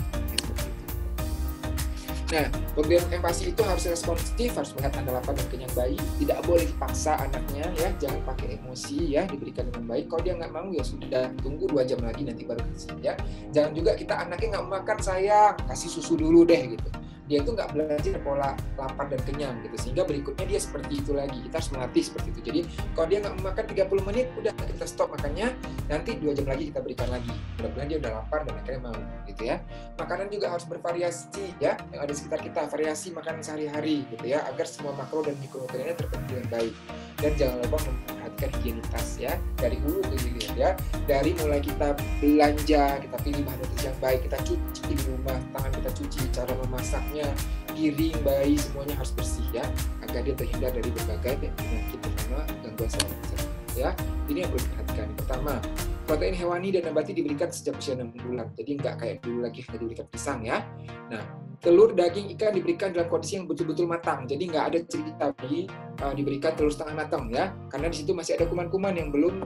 Nah, pemberian empasi itu harus responsif, harus melihat tanda lapar dan kenyang bayi. Tidak boleh dipaksa anaknya ya, jangan pakai emosi ya, diberikan dengan baik. Kalau dia nggak mau ya sudah, tunggu 2 jam lagi nanti baru kasih ya. Jangan juga kita anaknya nggak mau makan sayang, kasih susu dulu deh gitu. Dia itu nggak belajar pola lapar dan kenyang gitu, sehingga berikutnya dia seperti itu lagi. Kita harus melatih seperti itu. Jadi kalau dia nggak mau makan 30 menit, udah kita stop makannya, nanti 2 jam lagi kita berikan lagi. Mudah-mudahan dia udah lapar dan akhirnya mau gitu ya. Makanan juga harus bervariasi ya, yang ada di sekitar kita, variasi makanan sehari-hari gitu ya, agar semua makro dan mikronutriennya terpenuhi dengan baik. Dan jangan lupa memperhatikan higienitas ya, dari hulu ke hilir ya. Dari mulai kita belanja, kita pilih bahan nutrisi yang baik, kita cuci di rumah, tangan kita cuci, cara memasaknya, piring, bayi, semuanya harus bersih ya, agar dia terhindar dari berbagai penyakit terutama gangguan saluran cerna ya. Ini yang perlu diperhatikan. Pertama, protein hewani dan nabati diberikan sejak usia 6 bulan. Jadi nggak kayak dulu lagi hanya diberikan pisang ya. Nah, telur, daging, ikan diberikan dalam kondisi yang betul-betul matang. Jadi nggak ada cerita diberikan telur setengah matang ya, karena di situ masih ada kuman-kuman yang belum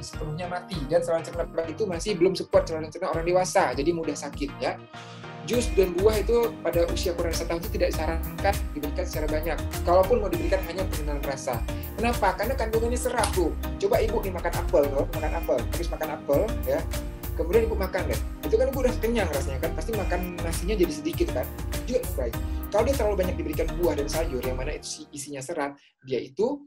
sepenuhnya mati, dan saluran cerna itu masih belum support saluran cerna orang dewasa, jadi mudah sakit ya. Jus dan buah itu pada usia kurang dari 1 tahun itu tidak disarankan diberikan secara banyak. Kalaupun mau diberikan hanya pengenalan rasa. Kenapa? Karena kandungannya serat tuh. Coba ibu nih makan apel, habis makan apel ya. Kemudian ibu makan deh. Itu kan ibu udah kenyang rasanya kan, pasti makan nasinya jadi sedikit kan. Juga baik. Kalau dia terlalu banyak diberikan buah dan sayur yang mana itu isinya serat, dia itu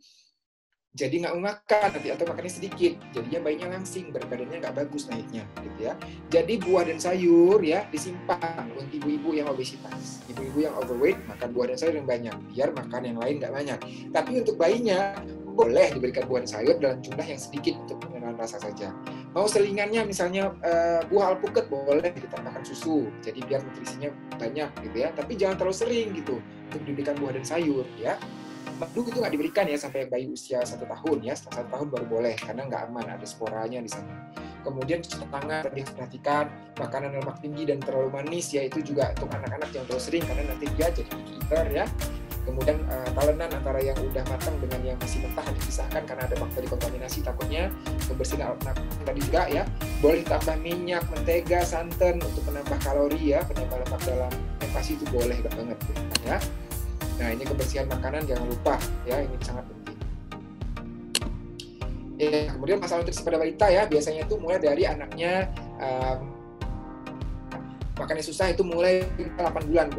jadi nggak mau makan nanti, atau makannya sedikit, jadinya bayinya langsing, berat badannya nggak bagus naiknya gitu ya. Jadi buah dan sayur ya disimpan untuk ibu-ibu yang obesitas, ibu-ibu yang overweight, makan buah dan sayur yang banyak, biar makan yang lain nggak banyak. Tapi untuk bayinya boleh diberikan buah dan sayur dalam jumlah yang sedikit untuk pengenalan rasa saja. Mau selingannya misalnya buah alpukat boleh ditambahkan susu, jadi biar nutrisinya banyak gitu ya. Tapi jangan terlalu sering gitu untuk diberikan buah dan sayur ya. Madu itu nggak diberikan ya sampai bayi usia 1 tahun ya, setelah 1 tahun baru boleh karena nggak aman, ada sporanya di sana. Kemudian cuci tangan, diperhatikan makanan lemak tinggi dan terlalu manis ya, itu juga untuk anak-anak jangan terlalu sering karena nanti dia jadi picky eater ya. Kemudian talenan antara yang udah matang dengan yang masih mentah dipisahkan karena ada bakteri kontaminasi, takutnya kebersihan anak tadi juga ya. Boleh ditambah minyak, mentega, santan untuk menambah kalori ya, penambah lemak dalam empasi itu boleh banget ya. Nah, ini kebersihan makanan jangan lupa ya, ini sangat penting. Ya, kemudian masalah nutrisi pada balita ya, biasanya itu mulai dari anaknya makannya susah itu mulai 8 bulan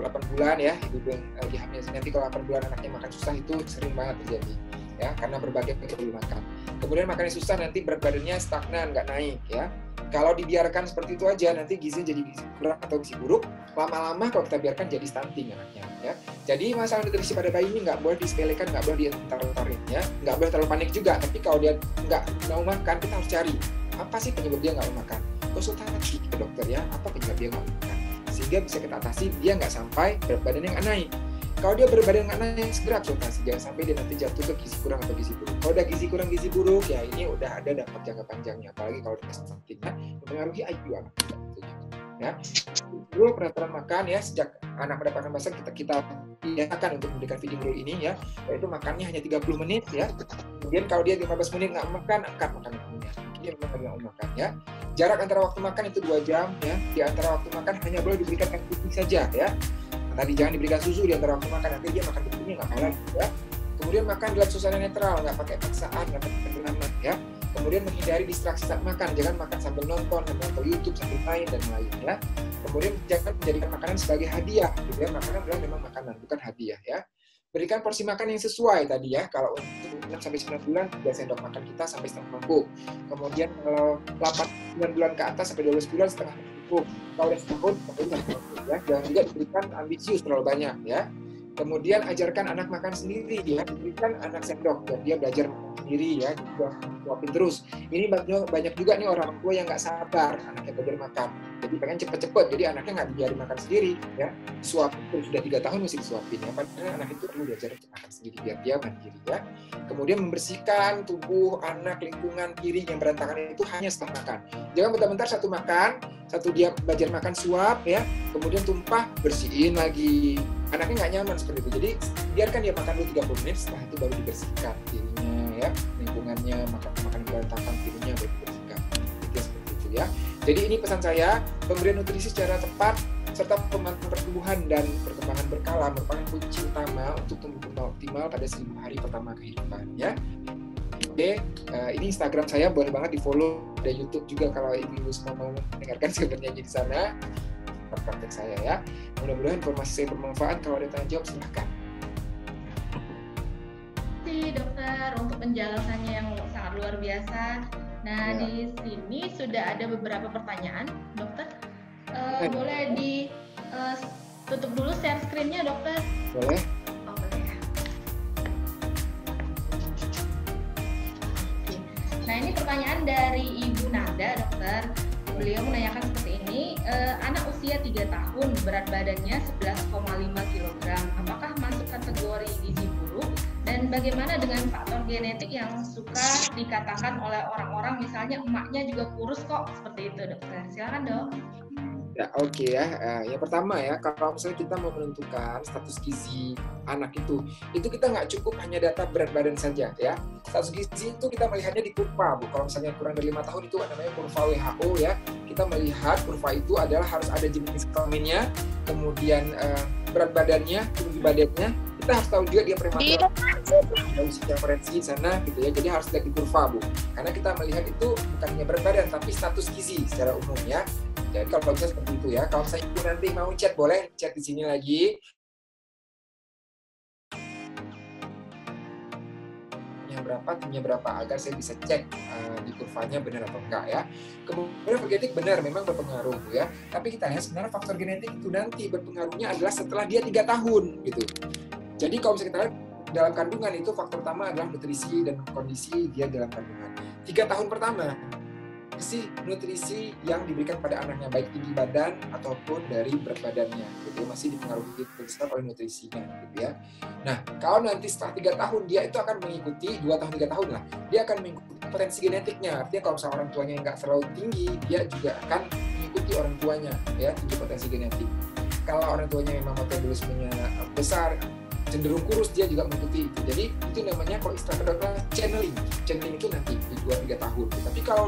ya, ibu yang lagi hamil. Nanti kalau 8 bulan anaknya makan susah itu sering banget terjadi ya, karena berbagai penyebab makan. Kemudian makannya susah nanti berat badannya stagnan, nggak naik ya. Kalau dibiarkan seperti itu aja nanti gizinya jadi gizi kurang atau gizi buruk. Lama-lama kalau kita biarkan jadi stunting anaknya ya. Jadi masalah nutrisi pada bayi ini nggak boleh disepelekan, nggak boleh dientar-entarin ya. Nggak boleh terlalu panik juga. Tapi kalau dia nggak mau makan, kita harus cari apa sih penyebab dia nggak mau makan. Konsultasi ke dokter ya, apa penyebab dia nggak mau makan. Sehingga bisa kita atasi dia nggak sampai berat badan yang naik. Kalau dia berat badan nggak naik, segera konsultasi, jangan sampai dia nanti jatuh ke gizi kurang atau gizi buruk. Kalau udah gizi kurang, gizi buruk, ya ini udah ada dampak jangka panjangnya. Apalagi kalau dia stuntingnya mempengaruhi IQ anak kita. Ya, dulu peraturan makan ya, sejak anak mendapatkan bahasa kita biasakan untuk memberikan feeding rule ini ya, yaitu makannya hanya 30 menit ya. Kemudian kalau dia 15 menit nggak makan, angkat makanannya. Dia memang nggak mau makan ya. Jarak antara waktu makan itu 2 jam ya. Di antara waktu makan hanya boleh diberikan air putih saja ya. Tadi jangan diberikan susu di antara waktu makan, nanti dia makan putihnya nggak mau lagi ya. Kemudian makan dalam suasana netral, nggak pakai paksaan, nggak pakai pengenalan ya. Kemudian menghindari distraksi saat makan, jangan makan sambil nonton, nonton YouTube sambil main dan lain ya. Kemudian jangan menjadikan makanan sebagai hadiah, gitu ya. Makanan adalah memang makanan, bukan hadiah ya. berikan porsi makan yang sesuai tadi ya. Kalau untuk 6-9 bulan 3 sendok makan kita sampai setengah mangkuk. Kemudian kalau 8-9 bulan ke atas sampai 12 bulan setengah mangkuk. Kalau udah setahun ya. Jangan juga diberikan ambisius terlalu banyak ya. Kemudian ajarkan anak makan sendiri ya, berikan anak sendok dan dia belajar makan sendiri ya, juga suapin terus. Ini banyak juga nih orang tua yang nggak sabar anaknya belajar makan, jadi pengen cepet-cepet, jadi anaknya nggak dibiarin makan sendiri ya, disuapin terus, sudah 3 tahun masih disuapin ya, padahal anak itu perlu diajar makan sendiri biar dia mandiri ya. Kemudian membersihkan tubuh anak, lingkungan piring yang berantakan itu hanya setelah makan. Jangan bentar-bentar satu makan, satu dia belajar makan suap ya, kemudian tumpah, bersihin lagi. Anaknya nggak nyaman seperti itu, jadi biarkan dia makan dulu 30 menit, setelah itu baru dibersihkan piringnya ya, lingkungannya, makan berantakan piringnya baru dibersihkan, itu seperti itu ya. Jadi ini pesan saya, pemberian nutrisi secara tepat serta pemantauan pertumbuhan dan perkembangan berkala merupakan kunci utama untuk tumbuh kembang optimal pada 1000 hari pertama kehidupan ya. Oke, ini Instagram saya, boleh banget di follow, ada YouTube juga kalau ibu-ibu semua mau mendengarkan sebenarnya di sana. Praktek saya ya. Mudah-mudahan informasi saya bermanfaat. Kalau ada tanya jawab silahkan. Terima kasih dokter untuk penjelasannya yang sangat luar biasa. Nah ya. Di sini sudah ada beberapa pertanyaan, dokter. Boleh tutup dulu share screen-nya, dokter? Boleh. Oh, boleh ya. Oke. Nah ini pertanyaan dari Ibu Nada, dokter. Beliau menanyakan seperti ini, anak usia 3 tahun, berat badannya 11,5 kg, apakah masuk kategori gizi buruk? Dan bagaimana dengan faktor genetik yang suka dikatakan oleh orang-orang, misalnya emaknya juga kurus kok, seperti itu dokter. Silakan dok. Ya, oke ya. Yang pertama ya, kalau misalnya kita mau menentukan status gizi anak itu kita nggak cukup hanya data berat badan saja ya. Status gizi itu kita melihatnya di kurva, Bu. Kalau misalnya kurang dari 5 tahun itu namanya kurva WHO ya. Kita melihat kurva itu adalah harus ada jenis kelaminnya, kemudian berat badannya, tinggi badannya. Kita harus tahu juga dia prematur, ada usia preferensi di sana gitu ya. Jadi harus lihat di kurva, Bu. Karena kita melihat itu bukan hanya berat badan, tapi status gizi secara umum ya. Jadi kalau bisa seperti itu ya. Kalau misalnya ibu nanti mau chat, boleh chat di sini lagi. Yang berapa, timnya berapa, agar saya bisa cek di kurvanya benar atau enggak ya. Kemudian genetik benar, memang berpengaruh ya. Tapi kita lihat sebenarnya faktor genetik itu nanti berpengaruhnya adalah setelah dia 3 tahun gitu. Jadi kalau misalnya kita lihat dalam kandungan itu faktor utama adalah nutrisi dan kondisi dia dalam kandungan. 3 tahun pertama nutrisi yang diberikan pada anaknya, baik tinggi badan ataupun dari berat badannya, gitu masih dipengaruhi besar oleh nutrisinya, gitu ya. Nah, kalau nanti setelah 3 tahun dia itu akan mengikuti 2 tahun 3 tahun lah, dia akan mengikuti potensi genetiknya. Artinya kalau misalnya orang tuanya nggak terlalu tinggi, dia juga akan mengikuti orang tuanya, ya tinggi potensi genetik. Kalau orang tuanya memang metabolismenya besar, cenderung kurus, dia juga mengikuti itu. Jadi itu namanya kalau istilah kedokteran channeling. Channeling itu nanti di 2-3 tahun. Tapi kalau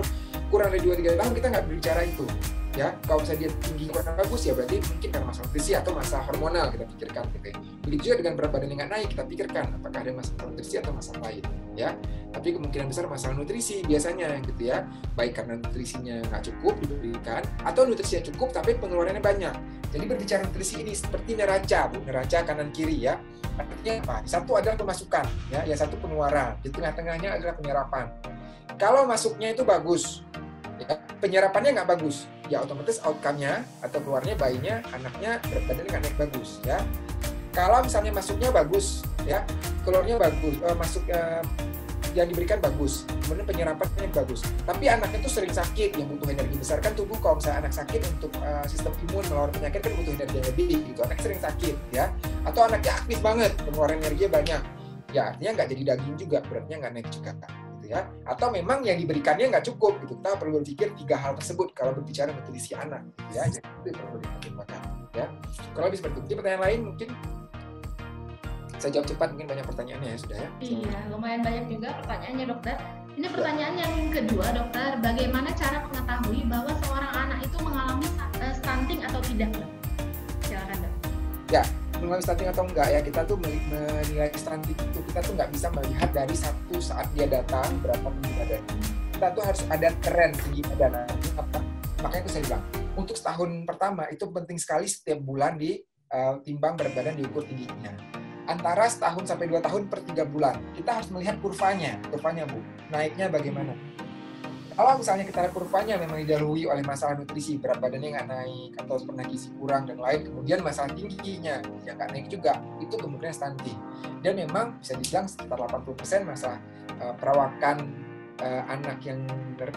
kurang dari 2-3 tahun kita nggak berbicara itu. Ya, kalau misalnya dia tinggi kurang bagus ya berarti mungkin karena masalah nutrisi atau masalah hormonal kita pikirkan gitu ya. Begitu juga dengan berat badan yang nggak naik kita pikirkan apakah ada masalah nutrisi atau masalah lain ya. Tapi kemungkinan besar masalah nutrisi biasanya gitu ya. Baik karena nutrisinya nggak cukup diberikan atau nutrisinya cukup tapi pengeluarannya banyak. Jadi berbicara nutrisi ini seperti neraca, Bu, neraca kanan kiri ya. Artinya apa? Satu adalah pemasukan ya, yang satu pengeluaran. Di tengah-tengahnya adalah penyerapan. Kalau masuknya itu bagus, ya, penyerapannya nggak bagus, ya otomatis outcome-nya atau keluarnya bayinya, anaknya berat badannya nggak naik bagus ya. Kalau misalnya masuknya bagus, ya keluarnya bagus, yang diberikan bagus, kemudian penyerapannya bagus. Tapi anaknya itu sering sakit, yang butuh energi besar kan tubuh. Kalau misalnya anak sakit untuk sistem imun melawan penyakit kan butuh energi yang lebih, gitu. Anak sering sakit, ya. Atau anaknya aktif banget, pengeluaran energinya banyak, ya artinya nggak jadi daging juga, beratnya nggak naik juga. Ya, atau memang yang diberikannya nggak cukup gitu. Kita perlu berpikir 3 hal tersebut kalau berbicara nutrisi anak ya, jadi itu perlu dipertimbangkan ya. Kalau lebih seperti itu. Pertanyaan lain mungkin saya jawab cepat, mungkin banyak pertanyaannya ya sudah ya. Iya, lumayan banyak juga pertanyaannya dokter. Ini pertanyaan yang kedua dokter, bagaimana cara mengetahui bahwa seorang anak itu mengalami stunting atau tidak? Silakan dok. Ya, mengalami stunting atau enggak ya, kita tuh menilai stunting itu kita tuh nggak bisa melihat dari satu saat dia datang berapa tinggi badan. Kita tuh harus ada tren tinggi badan. Apa? Makanya itu saya bilang untuk setahun pertama itu penting sekali setiap bulan ditimbang berat badan, diukur tingginya. antara setahun sampai 2 tahun per 3 bulan. Kita harus melihat kurvanya Bu, naiknya bagaimana. Kalau misalnya kita lihat kurvanya memang didahului oleh masalah nutrisi, berat badannya nggak naik, atau pernah gizi kurang dan lain, kemudian masalah tingginya yang nggak naik juga, itu kemungkinan stunting. Dan memang bisa dibilang sekitar 80% masalah perawakan anak yang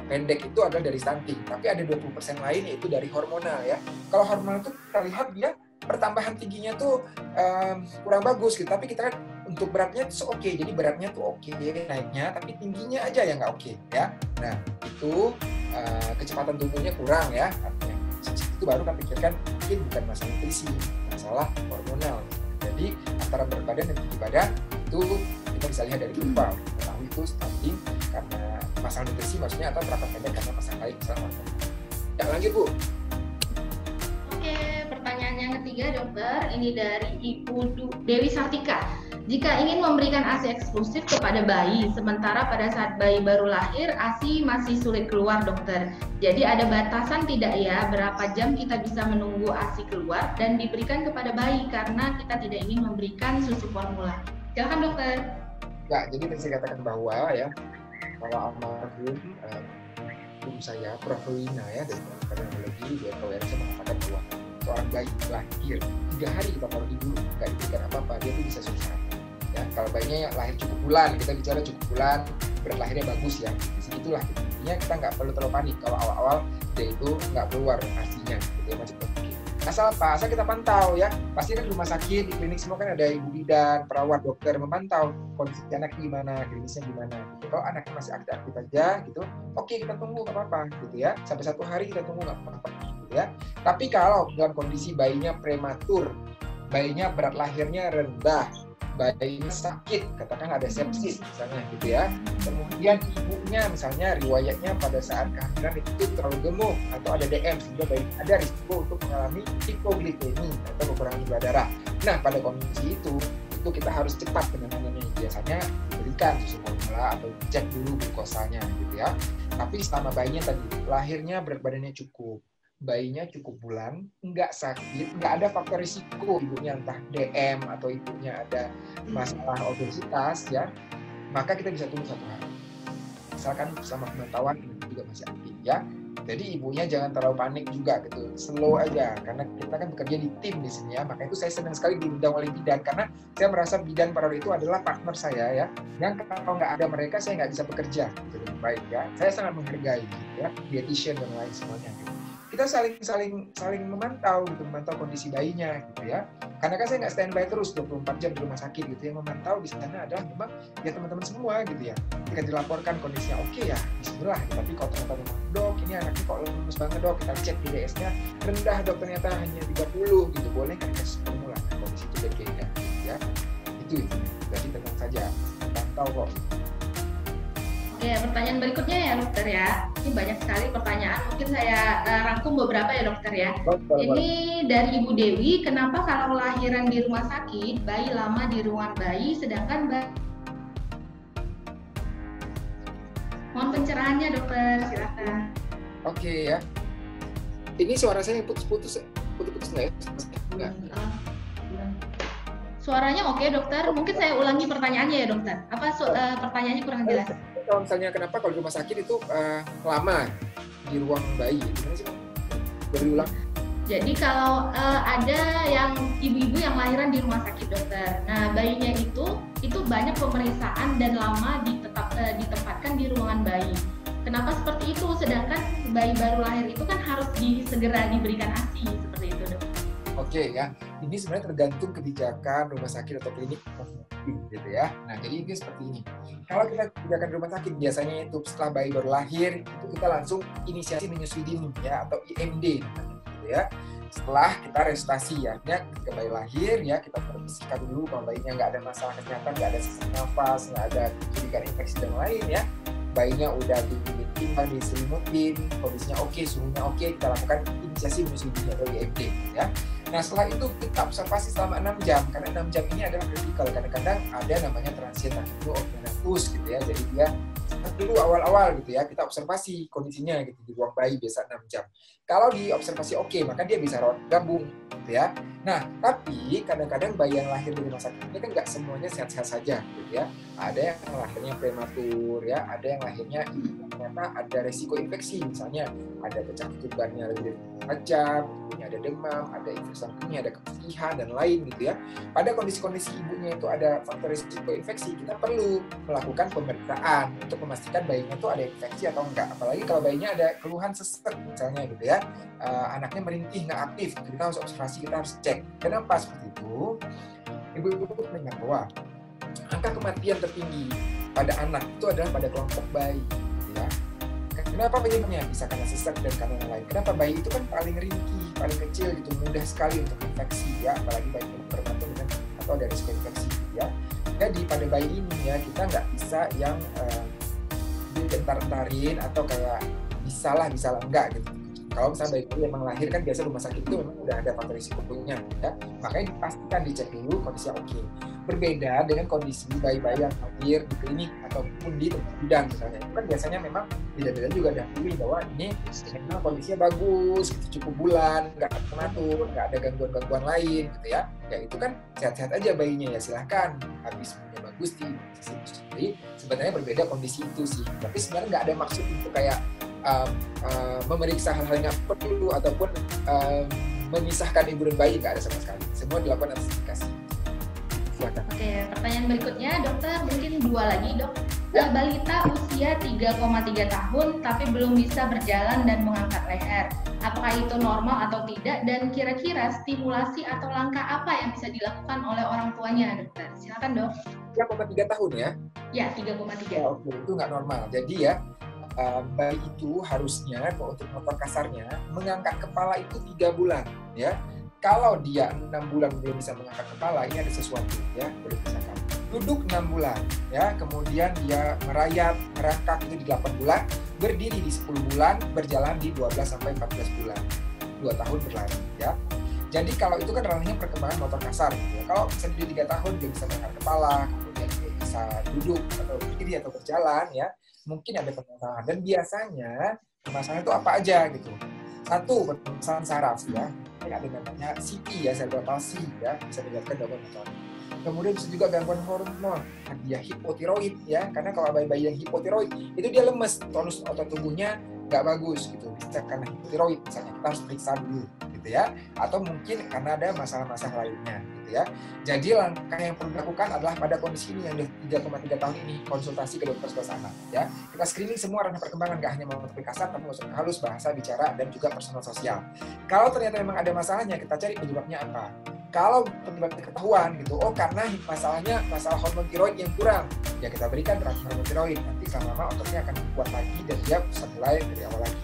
pendek itu adalah dari stunting. Tapi ada 20% lain yaitu dari hormonal ya. Kalau hormonal itu kita lihat dia pertambahan tingginya tuh kurang bagus gitu, tapi kita kan untuk beratnya tuh oke, jadi beratnya tuh oke naiknya, tapi tingginya aja yang nggak oke ya. Nah itu kecepatan tumbuhnya kurang ya, artinya itu baru kita pikirkan mungkin bukan masalah nutrisi, masalah hormonal. Jadi antara berat badan dan tinggi badan itu kita bisa lihat dari kurva, tahu itu stunting karena masalah nutrisi maksudnya, atau perawakan pendek karena masalah lain misalnya. Ya lanjut Bu. Pertanyaan yang ketiga dokter, ini dari Ibu Dewi Sartika. Jika ingin memberikan ASI eksklusif kepada bayi, sementara pada saat bayi baru lahir ASI masih sulit keluar dokter. Jadi ada batasan tidak ya berapa jam kita bisa menunggu ASI keluar dan diberikan kepada bayi karena kita tidak ingin memberikan susu formula. Silakan dokter. Ya, jadi tadi saya katakan bahwa ya kalau almarhum guru saya Prof. Wina ya dari kardiologi dia saya mengatakan bahwa seorang bayi lahir 3 hari kita taruh di dulu nggak diberikan apa-apa dia tuh bisa susah ya. Kalau bayinya lahir cukup bulan, kita bicara cukup bulan, berat lahirnya bagus ya, disitulah intinya kita nggak perlu terlalu panik kalau awal-awal dia itu nggak keluar artinya gitu ya, masih oke. Asal apa? Asal kita pantau ya. Pasti kan di rumah sakit, di klinik semua kan ada ibu bidan, perawat, dokter memantau kondisi anak gimana, klinisnya gimana. Gitu. Kalau anaknya masih aktif-aktif aja gitu, oke kita tunggu nggak apa-apa gitu ya. Sampai 1 hari kita tunggu nggak apa-apa gitu ya. Tapi kalau dalam kondisi bayinya prematur, bayinya berat lahirnya rendah, bayinya sakit, katakan ada sepsis misalnya gitu ya. Kemudian ibunya misalnya riwayatnya pada saat kehamilan itu terlalu gemuk atau ada DM sehingga bayi ada risiko untuk mengalami hipoglikemi atau kekurangan gula darah. Nah pada kondisi itu kita harus cepat penanganannya. Biasanya diberikan susu formula atau cek dulu glukosanya gitu ya. Tapi selama bayinya tadi lahirnya berat badannya cukup, bayinya cukup bulan, nggak sakit, nggak ada faktor risiko ibunya entah DM atau ibunya ada masalah obesitas ya, maka kita bisa tunggu 1 hari. Misalkan sama pemantauan ini juga masih aktif ya. Jadi ibunya jangan terlalu panik juga gitu, slow aja karena kita kan bekerja di tim di sini ya. Maka itu saya senang sekali diundang oleh bidan karena saya merasa bidan perawat itu adalah partner saya ya. Yang kalau nggak ada mereka saya nggak bisa bekerja gitu, dengan baik ya. Saya sangat menghargai gitu ya, dietitian dan lain semuanya gitu. Kita saling memantau gitu, memantau kondisi bayinya gitu ya. Karena kan saya nggak standby terus 24 jam di rumah sakit gitu. Yang memantau di sana adalah memang ya teman-teman semua gitu ya. Ketika dilaporkan kondisinya oke ya, bismillah. Tapi kalau ternyata memang dok ini anaknya kok lemes banget dok, kita cek di DS-nya rendah dok, ternyata hanya 30 gitu, boleh kan kasih formula. Nah, kondisi itu berbeda gitu ya. Itu jadi tenang saja, pantau kok. Oke, pertanyaan berikutnya ya dokter ya. Ini banyak sekali pertanyaan, mungkin saya rangkum beberapa ya dokter ya. Ini dari Ibu Dewi, kenapa kalau lahiran di rumah sakit, bayi lama di ruang bayi, sedangkan mohon pencerahannya dokter, silakan. Oke ya. Ini suara saya putus-putus nggak ya? Enggak. Suaranya oke dokter, mungkin saya ulangi pertanyaannya ya dokter. Apa pertanyaannya kurang jelas? Kalau misalnya kenapa kalau di rumah sakit itu lama di ruang bayi, gimana sih? Boleh ulang? Jadi kalau ada yang ibu-ibu yang lahiran di rumah sakit dokter, nah bayinya itu banyak pemeriksaan dan lama ditempatkan di ruangan bayi. Kenapa seperti itu? Sedangkan bayi baru lahir itu kan harus segera diberikan ASI seperti itu dok. Oke ya, ini sebenarnya tergantung kebijakan rumah sakit atau klinik gitu ya. Nah jadi ini seperti ini. Kalau kita kebijakan rumah sakit biasanya itu setelah bayi baru lahir itu kita langsung inisiasi menyusui dini ya atau IMD namanya gitu ya. Setelah kita resusitasi ya, ketika bayi lahir ya kita bersihkan dulu kalau bayinya nggak ada masalah kesehatan, nggak ada sesak nafas, nggak ada curigaan infeksi dan lain ya. Bayinya udah ditinggal, diselimutin, kondisinya oke, suhunya oke, kita lakukan inisiasi menyusui dini atau IMD ya. Nah setelah itu kita observasi selama 6 jam, karena 6 jam ini adalah kritikal. Kadang-kadang ada namanya transient tachycardia gitu ya, jadi dia dulu awal-awal gitu ya, kita observasi kondisinya gitu di ruang bayi biasa 6 jam. Kalau diobservasi oke, maka dia bisa rawat gabung gitu ya. Nah, tapi kadang-kadang bayi yang lahir di rumah sakit ini kan nggak semuanya sehat-sehat saja gitu ya. Ada yang lahirnya prematur ya, ada yang lahirnya ternyata ada resiko infeksi, misalnya ada pecah ketubannya lebih dari 4 jam, punya ada demam, ada infeksi kuning, ada keputihan dan lain gitu ya. Pada kondisi-kondisi ibunya itu ada faktor risiko infeksi, kita perlu melakukan pemeriksaan untuk memastikan bayinya itu ada infeksi atau enggak. Apalagi kalau bayinya ada keluhan sesek misalnya gitu ya, anaknya merintih nggak aktif, kita harus observasi, kita harus cek. Kenapa seperti itu? Ibu-ibu mengingat bahwa angka kematian tertinggi pada anak itu adalah pada kelompok bayi. Ya. Kenapa penyebabnya? Bisa karena sesek dan karena yang lain. Kenapa bayi itu kan paling ringkih, paling kecil gitu, mudah sekali untuk infeksi ya, apalagi bayi prematur dengan atau ada risiko infeksi ya. Jadi pada bayi ini ya kita nggak bisa yang digentar-gentarin atau kayak bisa lah enggak gitu. Kalau misalnya bayi itu memang lahir kan biasa rumah sakit itu memang udah ada faktor risikonya ya. Makanya dipastikan dicek dulu kondisinya oke. Berbeda dengan kondisi bayi-bayi yang lahir di klinik ataupun di tempat bidan misalnya. Itu kan biasanya memang bidan-bidan juga dahului bahwa ini memang kondisinya bagus, gitu, cukup bulan, nggak prematur, nggak ada gangguan-gangguan lain gitu ya. Ya itu kan sehat-sehat aja bayinya ya, silahkan habis semuanya bagus di situ. Jadi sebenarnya berbeda kondisi itu sih. Tapi sebenarnya nggak ada maksud untuk kayak memeriksa hal-hal yang perlu ataupun memisahkan ibu dan bayi, nggak ada sama sekali. Semua dilakukan atas indikasi. Oke, pertanyaan berikutnya dokter, mungkin 2 lagi dok. Balita usia 3,3 tahun tapi belum bisa berjalan dan mengangkat leher. Apakah itu normal atau tidak? Dan kira-kira stimulasi atau langkah apa yang bisa dilakukan oleh orang tuanya dokter? Silakan dok. 3,3 tahun ya? Ya, 3,3. Oke, itu nggak normal. Jadi ya, bayi itu harusnya untuk motor kasarnya mengangkat kepala itu 3 bulan ya. Kalau dia 6 bulan belum bisa mengangkat kepala, ini ada sesuatu ya, boleh misalkan duduk 6 bulan ya, kemudian dia merayap, merangkak itu di 8 bulan, berdiri di 10 bulan, berjalan di 12 sampai 14 bulan, 2 tahun berlari ya. Jadi kalau itu kan ranahnya perkembangan motor kasar gitu ya. Kalau misalnya di 3 tahun dia bisa mengangkat kepala, kemudian dia bisa duduk atau berdiri atau berjalan ya, mungkin ada permasalahan. Dan biasanya permasalahan itu apa aja gitu. Satu, permasalahan saraf ya. Ada namanya CP ya, cerebral palsy ya, bisa menyebabkan gangguan motor. Kemudian bisa juga gangguan hormon, dia hipotiroid ya, karena kalau bayi-bayi yang hipotiroid itu dia lemes, tonus otot tubuhnya nggak bagus gitu, bisa karena hipotiroid misalnya, kita harus periksa dulu gitu ya, atau mungkin karena ada masalah-masalah lainnya gitu ya. Jadi langkah yang perlu dilakukan adalah pada kondisi ini yang 3,3 tahun ini konsultasi ke dokter spesialis anak ya. Kita screening semua ranah perkembangan, nggak hanya motor kasar tapi motor halus, bahasa bicara dan juga personal sosial. Kalau ternyata memang ada masalahnya, kita cari penyebabnya apa. Kalau penyebabnya ketahuan gitu, oh karena masalahnya masalah hormon tiroid yang kurang, ya kita berikan terapi hormon tiroid, nanti lama-lama ototnya akan kuat lagi dan dia bisa mulai dari awal lagi.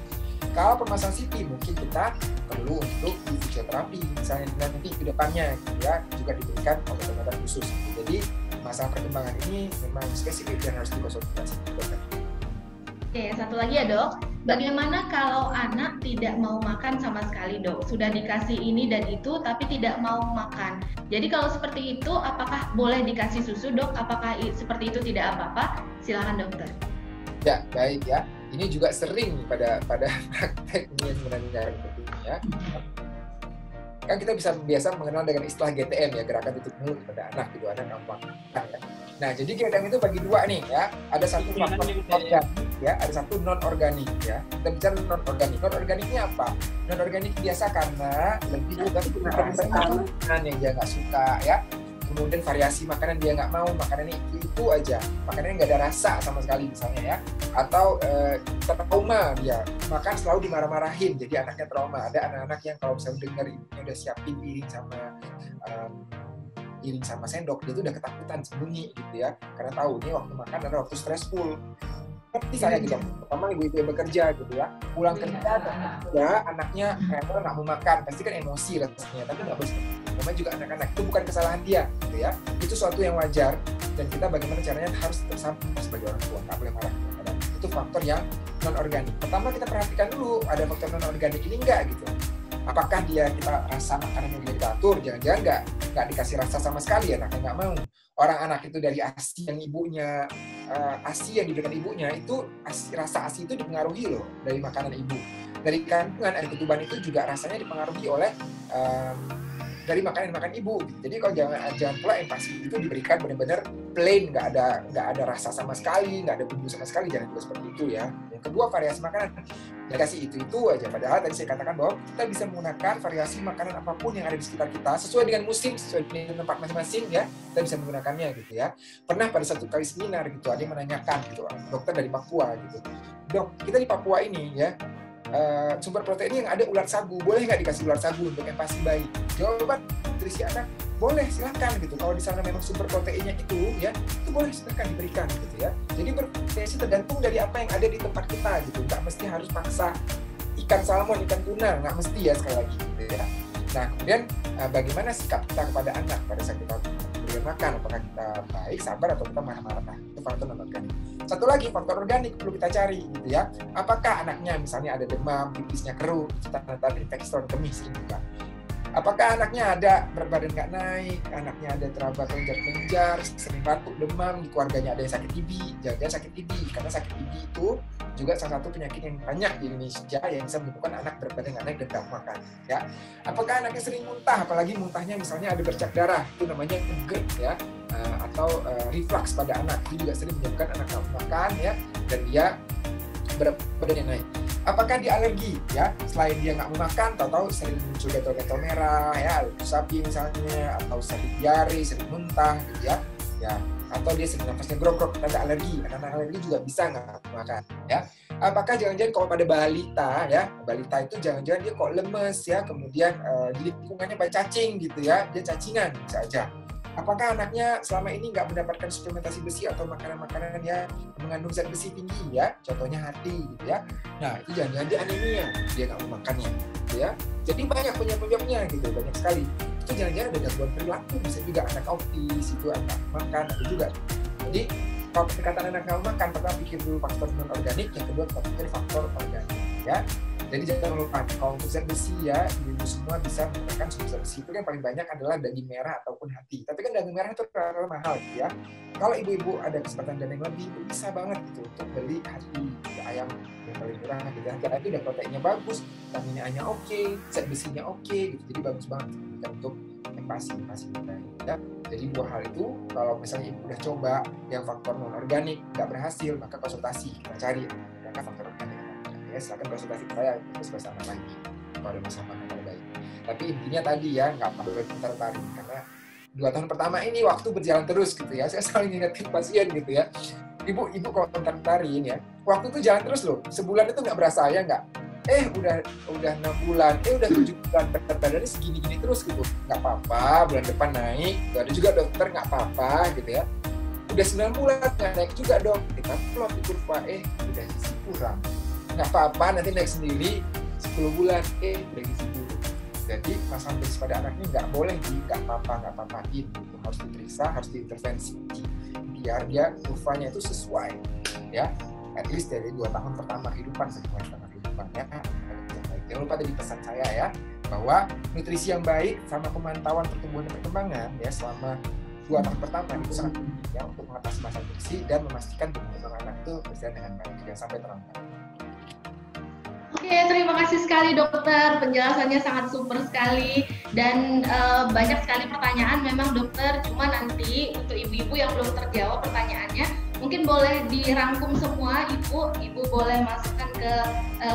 Kalau permasalahan CP mungkin kita perlu untuk fisioterapi misalnya nanti ke depannya ya, juga diberikan obat-obatan khusus. Jadi masalah perkembangan ini memang spesifik dan harus dikonsultasi dokter. Oke, satu lagi ya dok. Bagaimana kalau anak tidak mau makan sama sekali dok? Sudah dikasih ini dan itu tapi tidak mau makan. Jadi kalau seperti itu apakah boleh dikasih susu dok? Apakah seperti itu tidak apa-apa? Silakan dokter. Ya, baik ya. Ini juga sering pada prakteknya sebenarnya ya. Kan kita biasa mengenal dengan istilah GTM ya, gerakan tutup mulut pada anak gitu, anak gampang ya. Nah, jadi GTM itu bagi 2 nih ya. Ada satu faktor organik ya, ada satu non organik ya. Kita bicara non organik. Non organiknya apa? Non organik biasa karena lebih juga makanan yang dia nggak suka ya. Kemudian variasi makanan dia nggak mau, makanannya itu aja, makanannya nggak ada rasa sama sekali misalnya ya, atau trauma dia makan selalu dimarah-marahin, jadi anaknya trauma. Ada anak-anak yang kalau misalnya dengar ibunya udah siapin piring sama sendok, dia tuh udah ketakutan sembunyi gitu ya, karena tahu ini waktu makan adalah waktu stressful. Seperti saya juga, pertama ibu-ibu yang bekerja gitu ya, pulang kerja ya anaknya ternyata nggak mau makan, pasti kan emosi rasanya, tapi nggak boleh. Namanya juga anak-anak, itu bukan kesalahan dia gitu ya, itu suatu yang wajar dan kita bagaimana caranya harus tetap sabar sebagai orang tua, nggak boleh marah. Itu faktor yang non organik. Pertama kita perhatikan dulu ada faktor non organik ini enggak gitu. Apakah kita rasa makanan yang dia diatur, jangan-jangan nggak dikasih rasa sama sekali, anaknya nggak mau. orang anak itu dari ASI yang ibunya ASI yang diberikan ibunya itu rasa ASI itu dipengaruhi loh dari makanan ibu. Dari kandungan air ketuban itu juga rasanya dipengaruhi oleh dari makanan ibu. Jadi kalau jangan pula empasi itu diberikan benar-benar plain, nggak ada rasa sama sekali, nggak ada bumbu sama sekali, jangan juga seperti itu ya. Yang kedua, variasi makanan. Kasih itu aja. Padahal tadi saya katakan bahwa kita bisa menggunakan variasi makanan apapun yang ada di sekitar kita sesuai dengan musim, sesuai dengan tempat masing-masing ya. Kita bisa menggunakannya gitu ya. Pernah pada satu kali seminar gitu ada yang menanyakan gitu, dokter dari Papua gitu. Dok, kita di Papua ini ya sumber protein yang ada ulat sagu, boleh nggak dikasih ulat sagu untuk empasi bayi? Jawaban nutrisi anak, boleh, silahkan gitu. Kalau di sana memang sumber proteinnya itu ya, itu boleh silahkan diberikan gitu ya. Jadi bervariasi tergantung dari apa yang ada di tempat kita gitu. Nggak mesti harus paksa ikan salmon, ikan tuna, nggak mesti ya sekali lagi gitu ya. Nah kemudian bagaimana sikap kita kepada anak pada saat kita beri makan, apakah kita baik, sabar, atau kita marah-marah? Itu faktor non-organik. Satu lagi faktor organik perlu kita cari gitu ya. Apakah anaknya misalnya ada demam, pipisnya keruh, tanda-tanda infeksi kemis juga. Apakah anaknya ada berat badan nggak naik, anaknya ada teraba kelenjar-kelenjar, sering batuk, demam, di keluarganya ada yang sakit TB, jangan sakit TB, karena sakit TB itu juga salah satu penyakit yang banyak di Indonesia yang bisa menyebabkan anak berat badan nggak naik dan nggak makan. Ya, apakah anaknya sering muntah, apalagi muntahnya misalnya ada bercak darah, itu namanya GERD ya, atau reflux pada anak, itu juga sering menyebabkan anak nggak makan ya, dan dia berat badan yang naik. Apakah dia alergi ya, selain dia nggak mau makan, tahu-tahu sering muncul gatal-gatal merah ya, alergi sapi misalnya, atau sering diare, sering muntah gitu ya, atau dia sering nafasnya grok-grok, tanda alergi. Anak-anak alergi juga bisa nggak makan ya. Apakah jangan-jangan kalau pada balita ya, balita itu jangan-jangan dia kok lemes ya, kemudian di lingkungannya banyak cacing gitu ya, dia cacingan bisa aja. Apakah anaknya selama ini nggak mendapatkan suplementasi besi atau makanan-makanan yang mengandung zat besi tinggi ya, contohnya hati gitu ya. Nah itu jangan-jangan dia anemia, dia nggak mau makannya gitu ya. Jadi banyak penyebabnya gitu, banyak sekali. Itu jangan-jangan ada gangguan perilaku, bisa juga anak autis, itu anak makan, ada juga. Jadi kalau pendekatan anak nggak makan, pertama pikir dulu faktor non-organik, yang kedua kita pikir faktor organik ya. Jadi jangan lupa, kalau untuk zat besi ya, ibu semua bisa menggunakan sumber zat besi itu yang paling banyak adalah daging merah ataupun hati. Tapi kan daging merah itu terlalu mahal gitu ya. Kalau ibu-ibu ada kesempatan dana yang lebih, ibu bisa banget gitu untuk beli hati ayam yang paling murah gitu ya. Hati itu udah proteinnya bagus, vitamin A-nya oke, zat besinya oke gitu. Jadi bagus banget untuk empasi kita ya. Jadi dua hal itu, kalau misalnya ibu udah coba yang faktor non-organik nggak berhasil, maka konsultasi kita cari apakah faktor organik. Ya, silakan konsultasi saya untuk anak lagi kalau ada masalah yang baik. Tapi intinya tadi ya, nggak perlu tertarik karena 2 tahun pertama ini waktu berjalan terus gitu ya. Saya selalu ingetin pasien gitu ya. Ibu kalau tertarik ya, waktu itu jalan terus loh. Sebulan itu nggak berasa ya nggak? Udah 6 bulan, udah 7 bulan, berat badannya segini-gini terus gitu. Nggak apa-apa, bulan depan naik. Ada juga dokter nggak apa-apa gitu ya. Udah 9 bulan nggak naik juga dok. Kita plot di kurva, udah gizi kurang. Nggak apa-apa, nanti naik sendiri 10 bulan, udah gizi buruk. Jadi masalah medis pada anaknya nggak boleh nggak apa-apain gitu. Harus diperiksa, harus diintervensi biar dia kurvanya itu sesuai ya, at least dari 2 tahun pertama kehidupan sampai 2 tahun kehidupan ya. Jangan lupa tadi pesan saya ya, bahwa nutrisi yang baik sama pemantauan pertumbuhan dan perkembangan ya selama 2 tahun pertama itu sangat penting ya untuk mengatasi masalah nutrisi dan memastikan tumbuh anak itu berjalan dengan baik. Jangan sampai terlambat. Oke, terima kasih sekali dokter, penjelasannya sangat super sekali dan banyak sekali pertanyaan memang dokter, cuma nanti untuk ibu-ibu yang belum terjawab pertanyaannya mungkin boleh dirangkum semua ibu boleh masukkan ke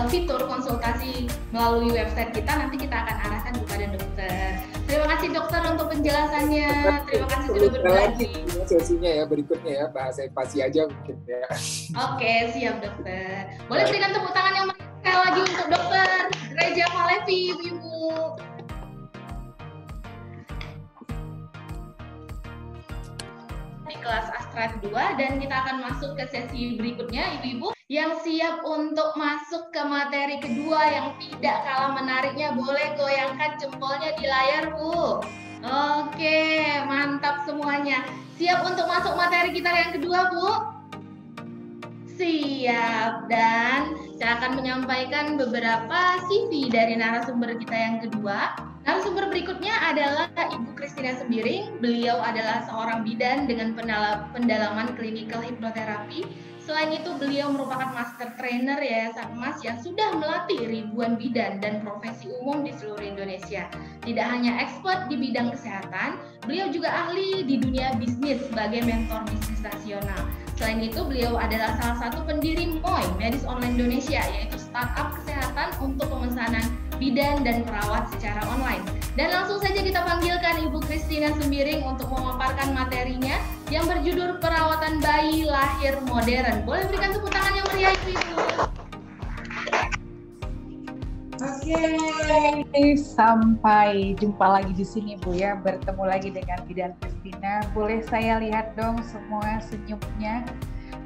fitur konsultasi melalui website kita, nanti kita akan arahkan kepada dokter. Terima kasih dokter untuk penjelasannya, terima kasih sudah berbagi. Sesinya ya berikutnya ya, bahasa empati aja mungkin ya. Oke, siap dokter. Boleh berikan tepuk tangan yang sekali lagi untuk dokter Reja Malevi, ibu. Di kelas Astra 2 dan kita akan masuk ke sesi berikutnya, ibu-ibu yang siap untuk masuk ke materi kedua yang tidak kalah menariknya, boleh goyangkan jempolnya di layar, Bu. Oke, mantap semuanya. Siap untuk masuk materi kita yang kedua, Bu? Siap, dan saya akan menyampaikan beberapa CV dari narasumber kita yang kedua. Narasumber berikutnya adalah Ibu Christina Sembiring. Beliau adalah seorang bidan dengan pendalaman klinikal hipnoterapi. Selain itu, beliau merupakan master trainer Yayasan Emas yang sudah melatih ribuan bidan dan profesi umum di seluruh Indonesia. Tidak hanya expert di bidang kesehatan, beliau juga ahli di dunia bisnis sebagai mentor bisnis nasional. Selain itu, beliau adalah salah satu pendiri MOI, Medis Online Indonesia, yaitu startup kesehatan untuk pemesanan bidan dan perawat secara online. Dan langsung saja kita panggilkan Ibu Christina Sembiring untuk memaparkan materinya yang berjudul Perawatan Bayi Lahir Modern. Boleh berikan tepuk tangan yang meriah, Ibu. Oke, sampai jumpa lagi di sini Bu ya, bertemu lagi dengan Bidan Christina. Boleh saya lihat dong semua senyumnya.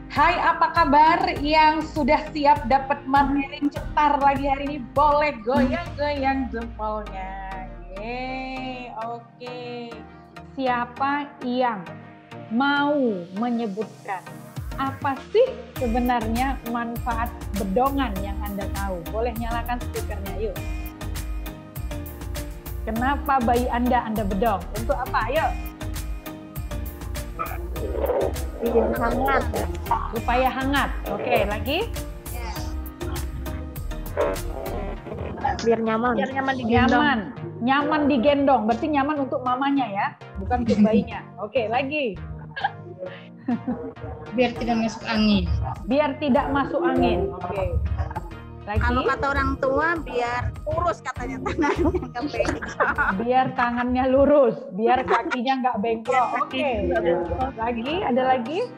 Hai, apa kabar yang sudah siap dapat materi cetar lagi hari ini? Boleh goyang-goyang jempolnya. Yeay, oke. Siapa yang mau menyebutkan apa sih sebenarnya manfaat bedongan yang Anda tahu? Boleh nyalakan speakernya, yuk. Kenapa bayi Anda bedong? Untuk apa? Ayo. Bikin hangat. Supaya hangat. Oke, lagi? Biar nyaman. Biar nyaman digendong. Nyaman digendong. Berarti nyaman untuk mamanya ya, bukan untuk bayinya. Oke, lagi. Biar tidak masuk angin. Biar tidak masuk angin. Oke. Lagi. Kalau kata orang tua, biar lurus katanya tangannya nggak bengkok. Biar tangannya lurus, biar kakinya nggak bengkok. Oke. Lagi, ada lagi?